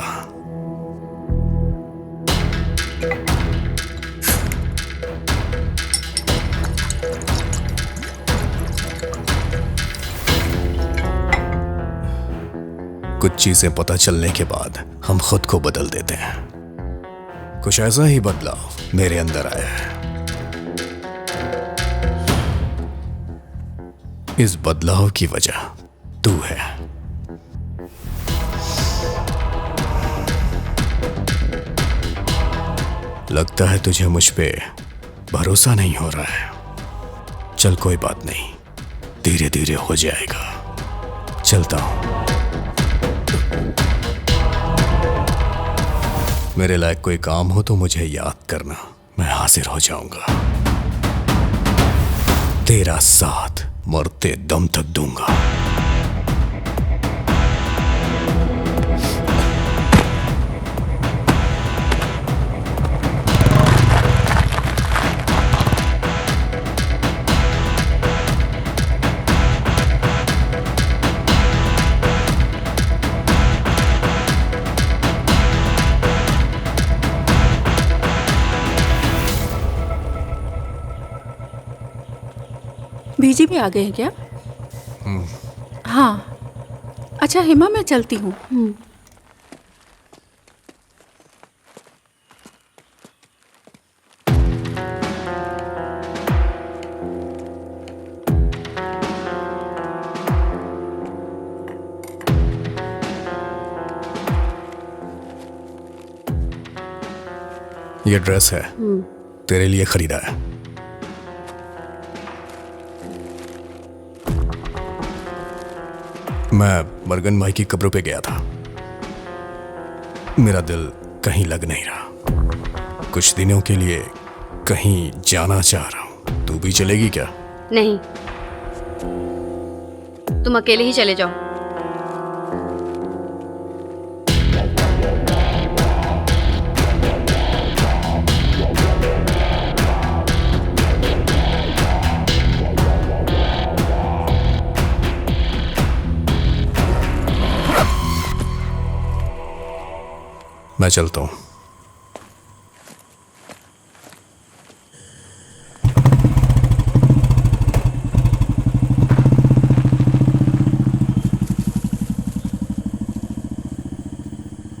कुछ चीजें पता चलने के बाद हम खुद को बदल देते हैं। कुछ ऐसा ही बदलाव मेरे अंदर आया है। इस बदलाव की वजह तू है। लगता है तुझे मुझ पे भरोसा नहीं हो रहा है। चल कोई बात नहीं, धीरे धीरे हो जाएगा। चलता हूं। मेरे लायक कोई काम हो तो मुझे याद करना, मैं हाजिर हो जाऊंगा। तेरा साथ मरते दम तक दूंगा। बीजी भी आ गए हैं क्या? हाँ। अच्छा हेमा, मैं चलती हूँ। ये ड्रेस है, तेरे लिए खरीदा है। मैं मरगन भाई की कब्र पे गया था। मेरा दिल कहीं लग नहीं रहा। कुछ दिनों के लिए कहीं जाना चाह रहा हूं। तू भी चलेगी क्या? नहीं, तुम अकेले ही चले जाओ। मैं चलता हूं।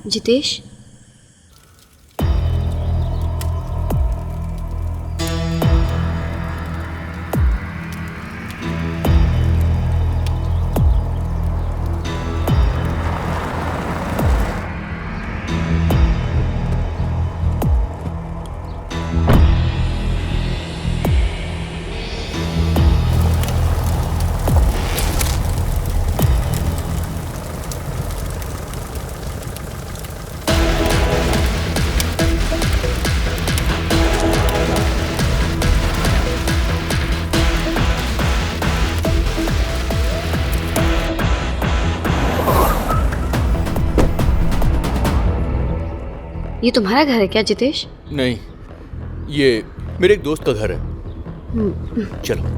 जितेश, ये तुम्हारा घर है क्या जितेश? नहीं, ये मेरे एक दोस्त का घर है। चलो।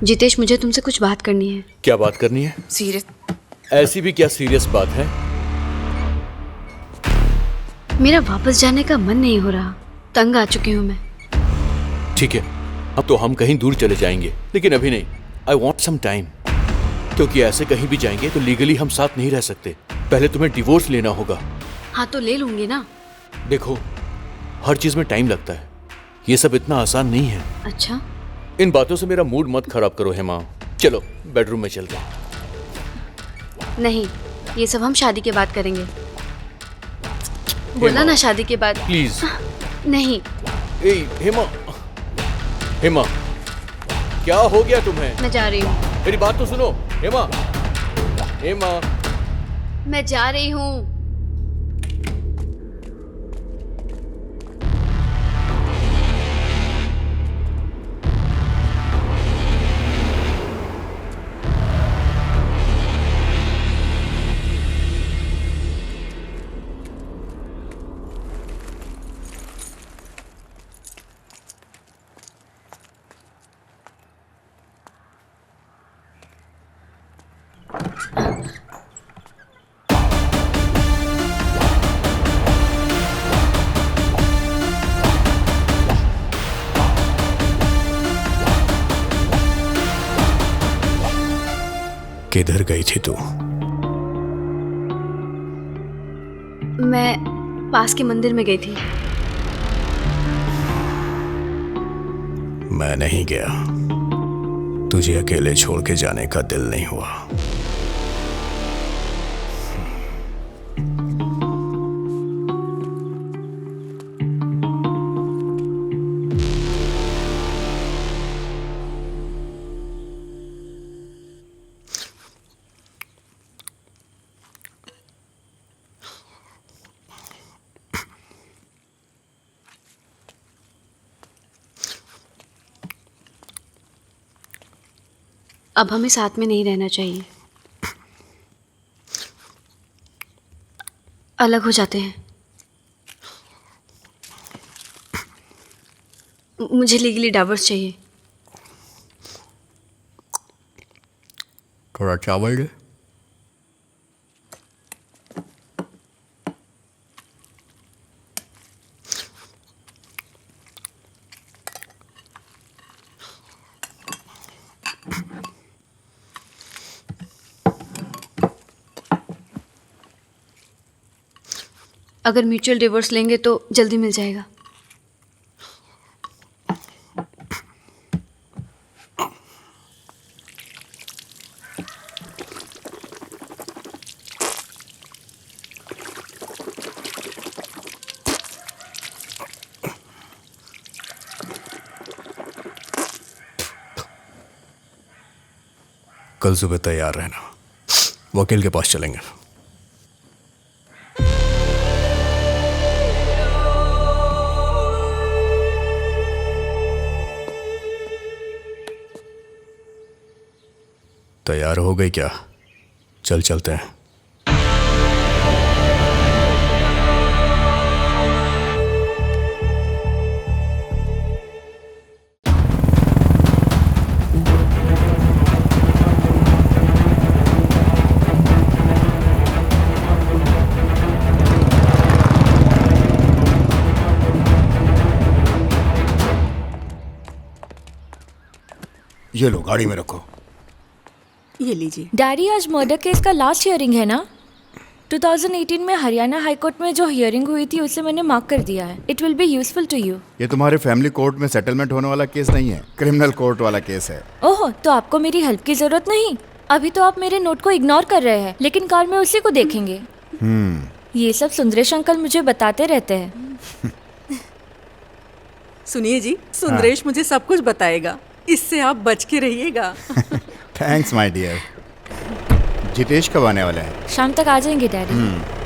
जितेश, मुझे तुमसे कुछ बात करनी है। क्या बात करनी है? सीरियस? ऐसी भी क्या सीरियस बात है? मेरा वापस जाने का मन नहीं हो रहा, तंग आ चुकी हूँ मैं। ठीक है, अब तो हम कहीं दूर चले जाएंगे, लेकिन अभी नहीं। आई वॉन्ट सम टाइम, क्योंकि ऐसे कहीं भी जाएंगे तो लीगली हम साथ नहीं रह सकते। पहले तुम्हें डिवोर्स लेना होगा। हाँ तो ले लूंगी ना। देखो, हर चीज में टाइम लगता है, ये सब इतना आसान नहीं है। अच्छा, इन बातों से मेरा मूड मत खराब करो हेमा। चलो बेडरूम में चलते हैं। नहीं, ये सब हम शादी के बाद करेंगे। बोला ना शादी के बाद। प्लीज। नहीं। ए हेमा, हेमा क्या हो गया तुम्हें? मैं जा रही हूँ। मेरी बात तो सुनो हेमा। हेमा, मैं जा रही हूँ। किधर गई थी तू? मैं पास के मंदिर में गई थी। मैं नहीं गया। तुझे अकेले छोड़ के जाने का दिल नहीं हुआ। अब हमें साथ में नहीं रहना चाहिए, अलग हो जाते हैं। मुझे लीगली डिवोर्स चाहिए। थोड़ा चावल दे। अगर म्यूचुअल डिवोर्स लेंगे तो जल्दी मिल जाएगा। कल सुबह तैयार रहना, वकील के पास चलेंगे। तैयार हो गई क्या? चल चलते हैं। ये लो, गाड़ी में रखो। ये लीजिए। डैडी, आज मर्डर केस का लास्ट हियरिंग है ना? 2018 में हरियाणा हाई कोर्ट में जो हियरिंग हुई थी उसे मैंने मार्क कर दिया है। It will be useful to you. ये तुम्हारे फैमिली कोर्ट में सेटलमेंट होने वाला केस नहीं है, क्रिमिनल कोर्ट वाला केस है। ओह, तो आपको मेरी हेल्प की जरूरत नहीं? अभी तो आप मेरे नोट को इग्नोर कर रहे हैं, लेकिन कार में उसी को देखेंगे। ये सब सुंदरेश अंकल मुझे बताते रहते हैं। सुनिए जी, सुंदरेश मुझे सब कुछ बताएगा, इससे आप बच के रहिएगा। Thanks my dear. जितेश कब आने वाला है? शाम तक आ जाएंगे डैडी।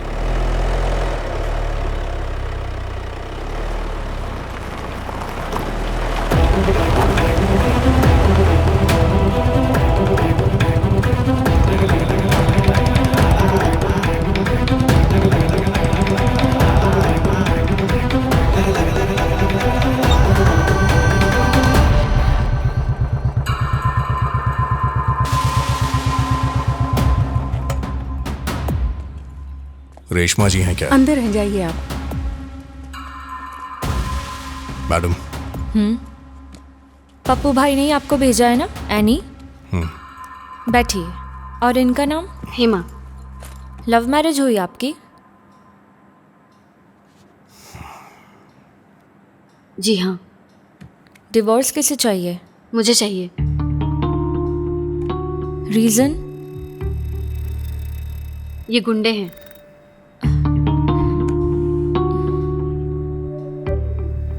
रेशमा जी हैं क्या? अंदर रह जाइए आप। मैडम। पप्पू भाई ने ही आपको भेजा है ना, एनी? बैठिए। और इनका नाम? हेमा। लव मैरिज हुई आपकी? जी हाँ। डिवोर्स किसे चाहिए? मुझे चाहिए। रीजन? ये गुंडे हैं।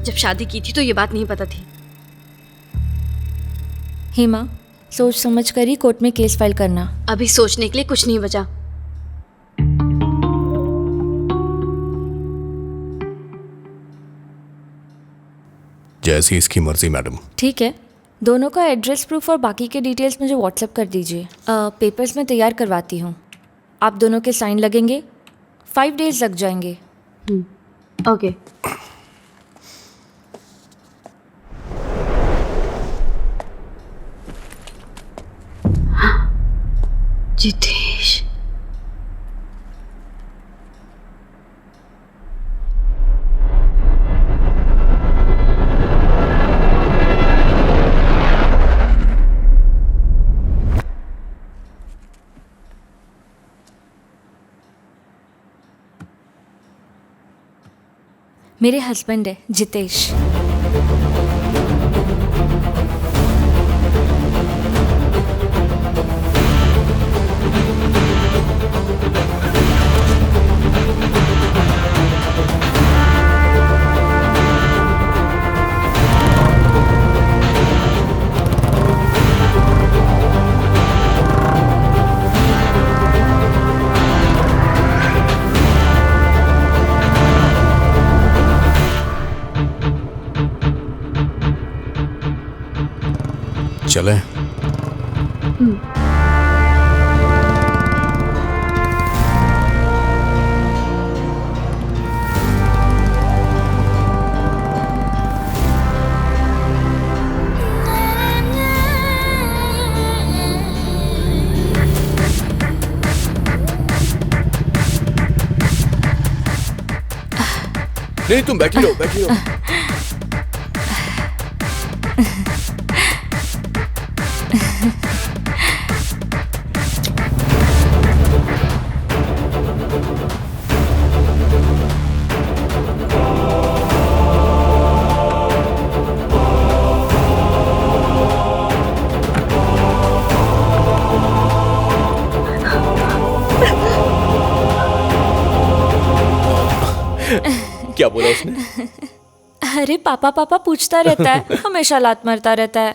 जब शादी की थी तो ये बात नहीं पता थी। हेमा, सोच समझ कर ही कोर्ट में केस फाइल करना। अभी सोचने के लिए कुछ नहीं बचा। जैसी इसकी मर्जी मैडम। ठीक है, दोनों का एड्रेस प्रूफ और बाकी के डिटेल्स मुझे व्हाट्सएप कर दीजिए। पेपर्स में तैयार करवाती हूँ। आप दोनों के साइन लगेंगे, 5 days लग जाएंगे। ओके। जितेश। मेरे हस्बैंड है जितेश। चलें? नहीं, तुम बैठी रहो, बैठी रहो। क्या बोला उसने? अरे पापा पापा पूछता रहता है, हमेशा लात मारता रहता है।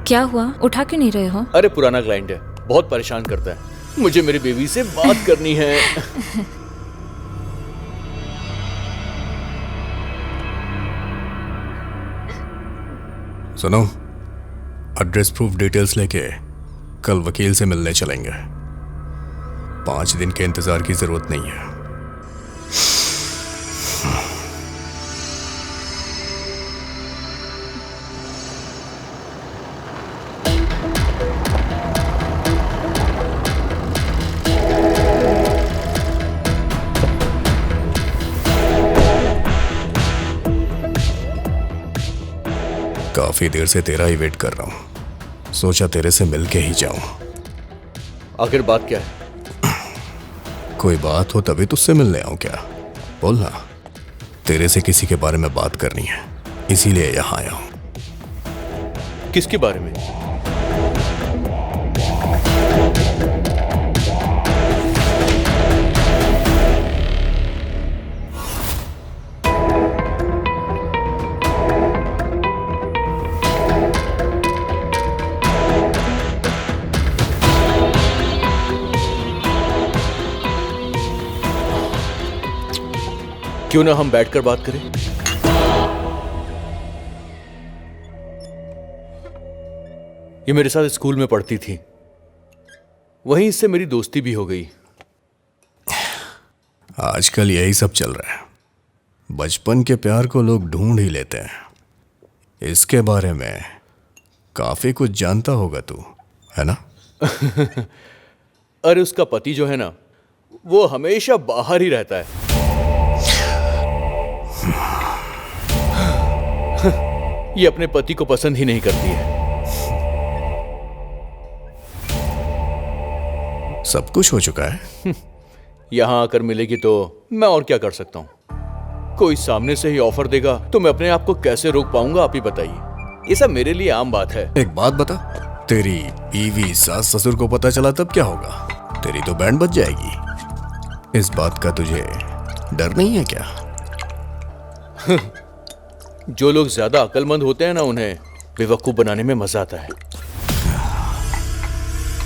क्या हुआ, उठा क्यों नहीं रहे हो? अरे पुराना क्लाइंट है, बहुत परेशान करता है। मुझे मेरी बेबी से बात करनी है। सुनो, एड्रेस प्रूफ डिटेल्स लेके कल वकील से मिलने चलेंगे। 5 दिन के इंतजार की जरूरत नहीं है। काफी देर से तेरा ही वेट कर रहा हूं, सोचा तेरे से मिलके ही जाऊं। आखिर बात क्या है? कोई बात हो तभी तुझसे मिलने आऊं क्या? बोलना। तेरे से किसी के बारे में बात करनी है, इसीलिए यहां आया हूं। किसके बारे में? क्यों ना हम बैठकर बात करें? ये मेरे साथ स्कूल में पढ़ती थी, वहीं इससे मेरी दोस्ती भी हो गई। आजकल यही सब चल रहा है। बचपन के प्यार को लोग ढूंढ ही लेते हैं, इसके बारे में काफी कुछ जानता होगा तू, है ना? अरे उसका पति जो है ना, वो हमेशा बाहर ही रहता है। ये अपने पति को पसंद ही नहीं करती है। सब कुछ हो चुका है। यहां आकर मिलेगी तो मैं और क्या कर सकता हूं? कोई सामने से ही ऑफर देगा तो मैं अपने आप को कैसे रोक पाऊंगा, आप ही बताइए। ये सब मेरे लिए आम बात है। एक बात बता, तेरी बीवी सास ससुर को पता चला तब क्या होगा? तेरी तो बैंड बज जाएगी। इस बात का तुझे डर नहीं है क्या? जो लोग ज्यादा अक्लमंद होते हैं ना, उन्हें बेवकूफ बनाने में मजा आता है।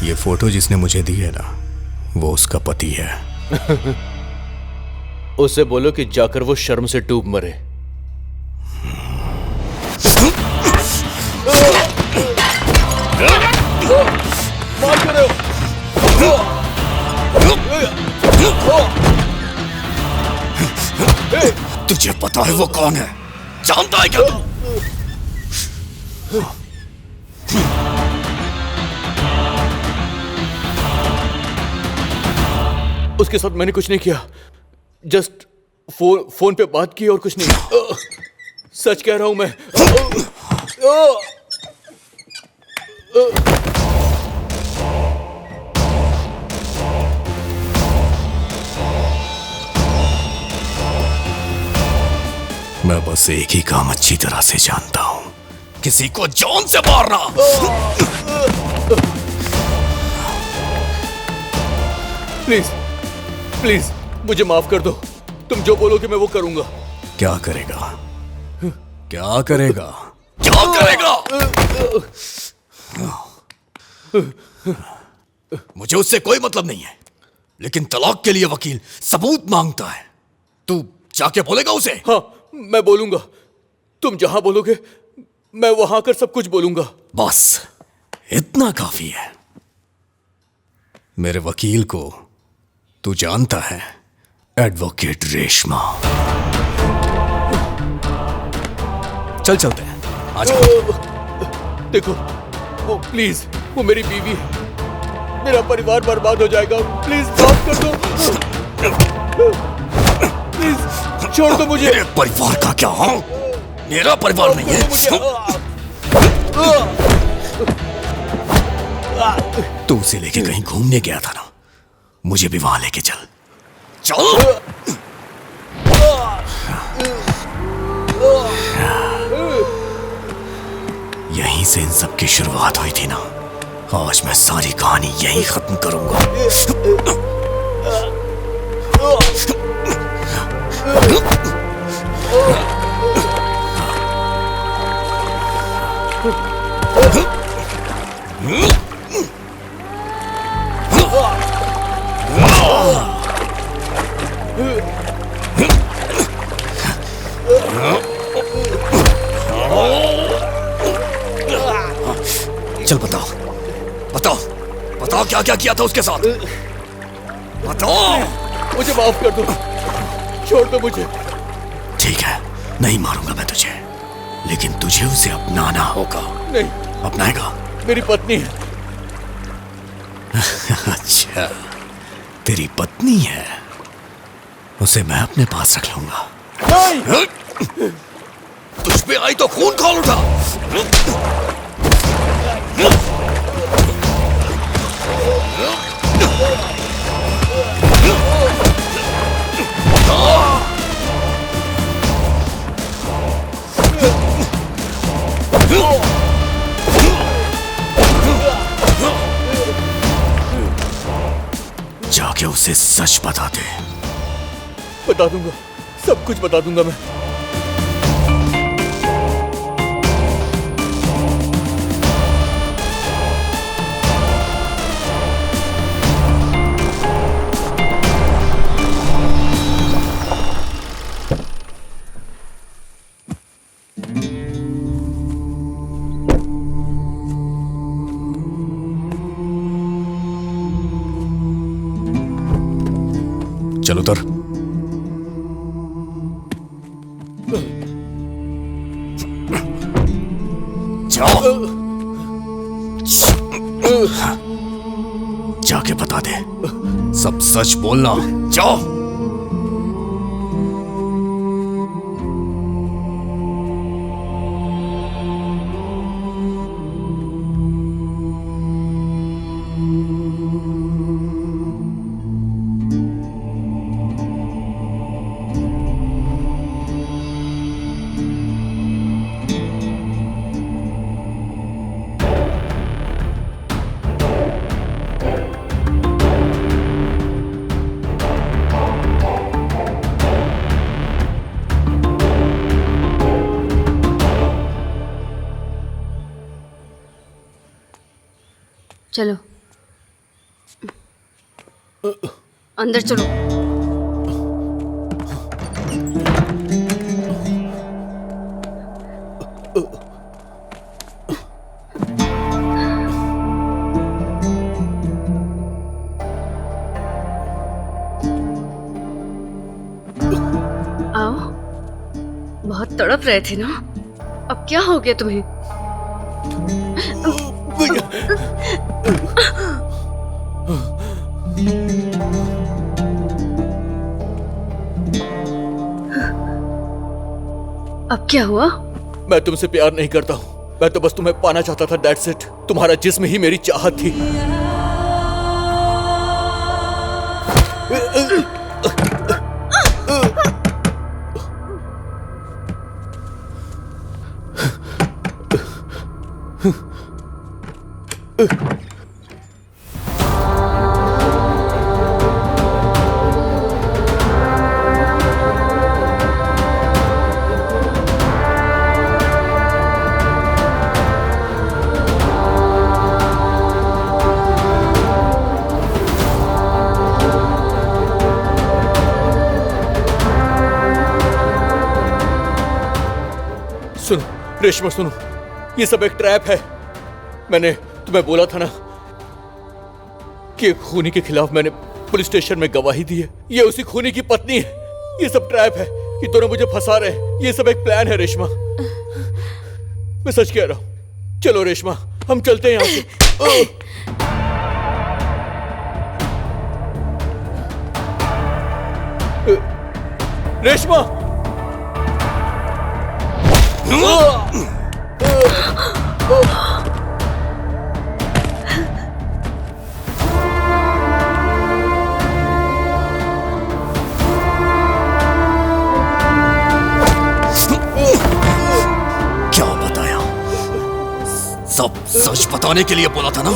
ये फोटो जिसने मुझे दी है ना, वो उसका पति है। उससे बोलो कि जाकर वो शर्म से डूब मरे। तुझे पता है वो कौन है? जानता है क्या तू? उसके साथ मैंने कुछ नहीं किया, जस्ट फोन पे बात की और कुछ नहीं। सच कह रहा हूं मैं। मैं बस एक ही काम अच्छी तरह से जानता हूं, किसी को जान से मारना। प्लीज प्लीज मुझे माफ कर दो। तुम जो बोलोगे मैं वो करूंगा। क्या करेगा? क्या करेगा? क्या करेगा? मुझे उससे कोई मतलब नहीं है, लेकिन तलाक के लिए वकील सबूत मांगता है। तू जाके बोलेगा उसे? हाँ, मैं बोलूंगा। तुम जहां बोलोगे मैं वहां कर सब कुछ बोलूंगा। बस इतना काफी है। मेरे वकील को तू जानता है, एडवोकेट रेशमा। चल चलते हैं, आजा। देखो, वो प्लीज, वो मेरी बीवी है। मेरा परिवार बर्बाद हो जाएगा। प्लीज माफ कर दो। प्लीज छोड़ दो मुझे। मेरे परिवार का क्या? हाँ, मेरा परिवार नहीं है। तू उसे लेके कहीं घूमने गया था ना, मुझे भी वहां लेके चल। चल। यहीं से इन सब की शुरुआत हुई थी ना। आज मैं सारी कहानी यहीं खत्म करूंगा। चल बताओ, बताओ, बताओ क्या क्या किया था उसके साथ? बताओ। मुझे माफ कर दो, छोड़ दो मुझे। ठीक है, नहीं मारूंगा मैं तुझे, लेकिन तुझे उसे अपनाना होगा। नहीं। अपनाएगा? मेरी पत्नी है। अच्छा, तेरी पत्नी है, उसे मैं अपने पास रख लूंगा। नहीं। तुझ पे आई तो खून खोल उठा। जाके उसे सच बता दे। बता दूंगा, सब कुछ बता दूंगा मैं। चल उतर। जाओ, जाके बता दे, सब सच बोलना, जाओ। चलो अंदर चलो। आओ, बहुत तड़प रहे थे ना, अब क्या हो गया तुम्हें? अब क्या हुआ? मैं तुमसे प्यार नहीं करता हूँ, मैं तो बस तुम्हें पाना चाहता था, दैट्स इट। तुम्हारा जिस्म ही मेरी चाहत थी। सुनो रेशमा, सुनो, ये सब एक ट्रैप है। मैंने तुम्हें बोला था ना कि एक खूनी के खिलाफ मैंने पुलिस स्टेशन में गवाही दी है। ये उसी खूनी की पत्नी है। ये सब ट्रैप है, ये दोनों मुझे फंसा रहे हैं। ये सब एक प्लान है रेशमा, मैं सच कह रहा हूं। चलो रेशमा, हम चलते हैं यहाँ से। रेशमा, क्या बताया? सब सच बताने के लिए बोला था ना?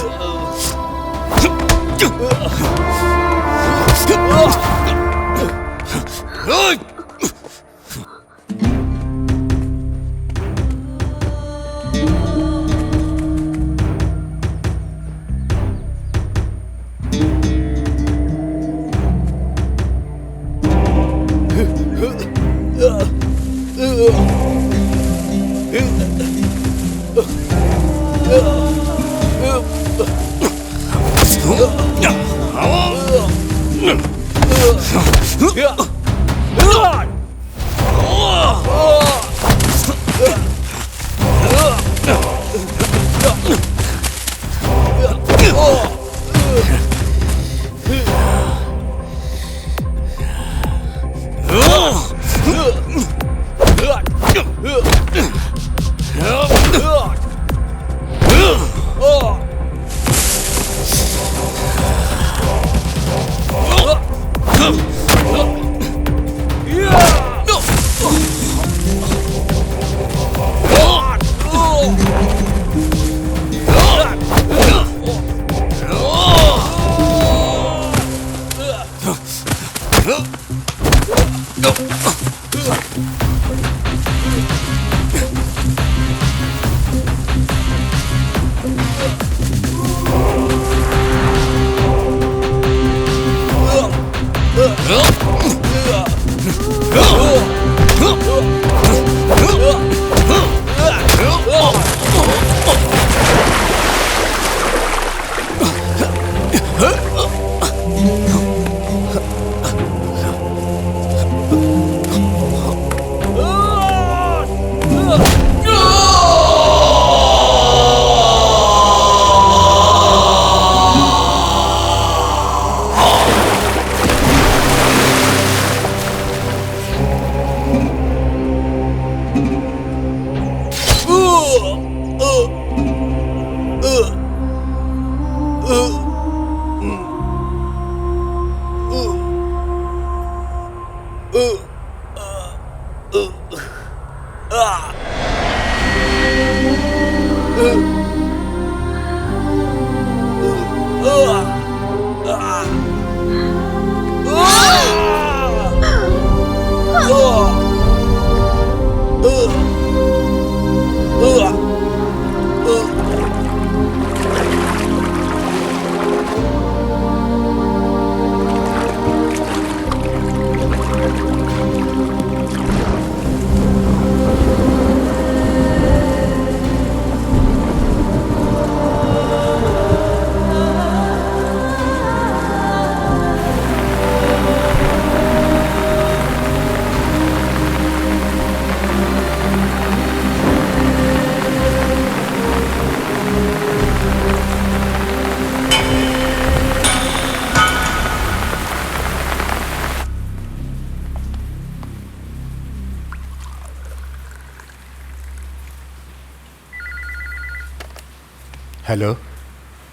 हेलो।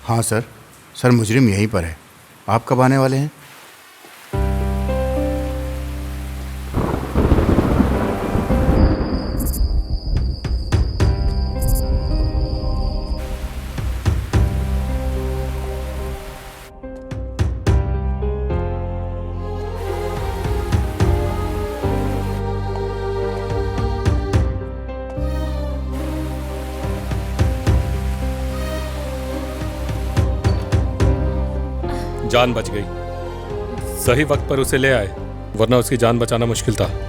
हाँ सर। सर मुजरिम यहीं पर है। आप कब आने वाले हैं? जान बच गई। सही वक्त पर उसे ले आए, वरना उसकी जान बचाना मुश्किल था।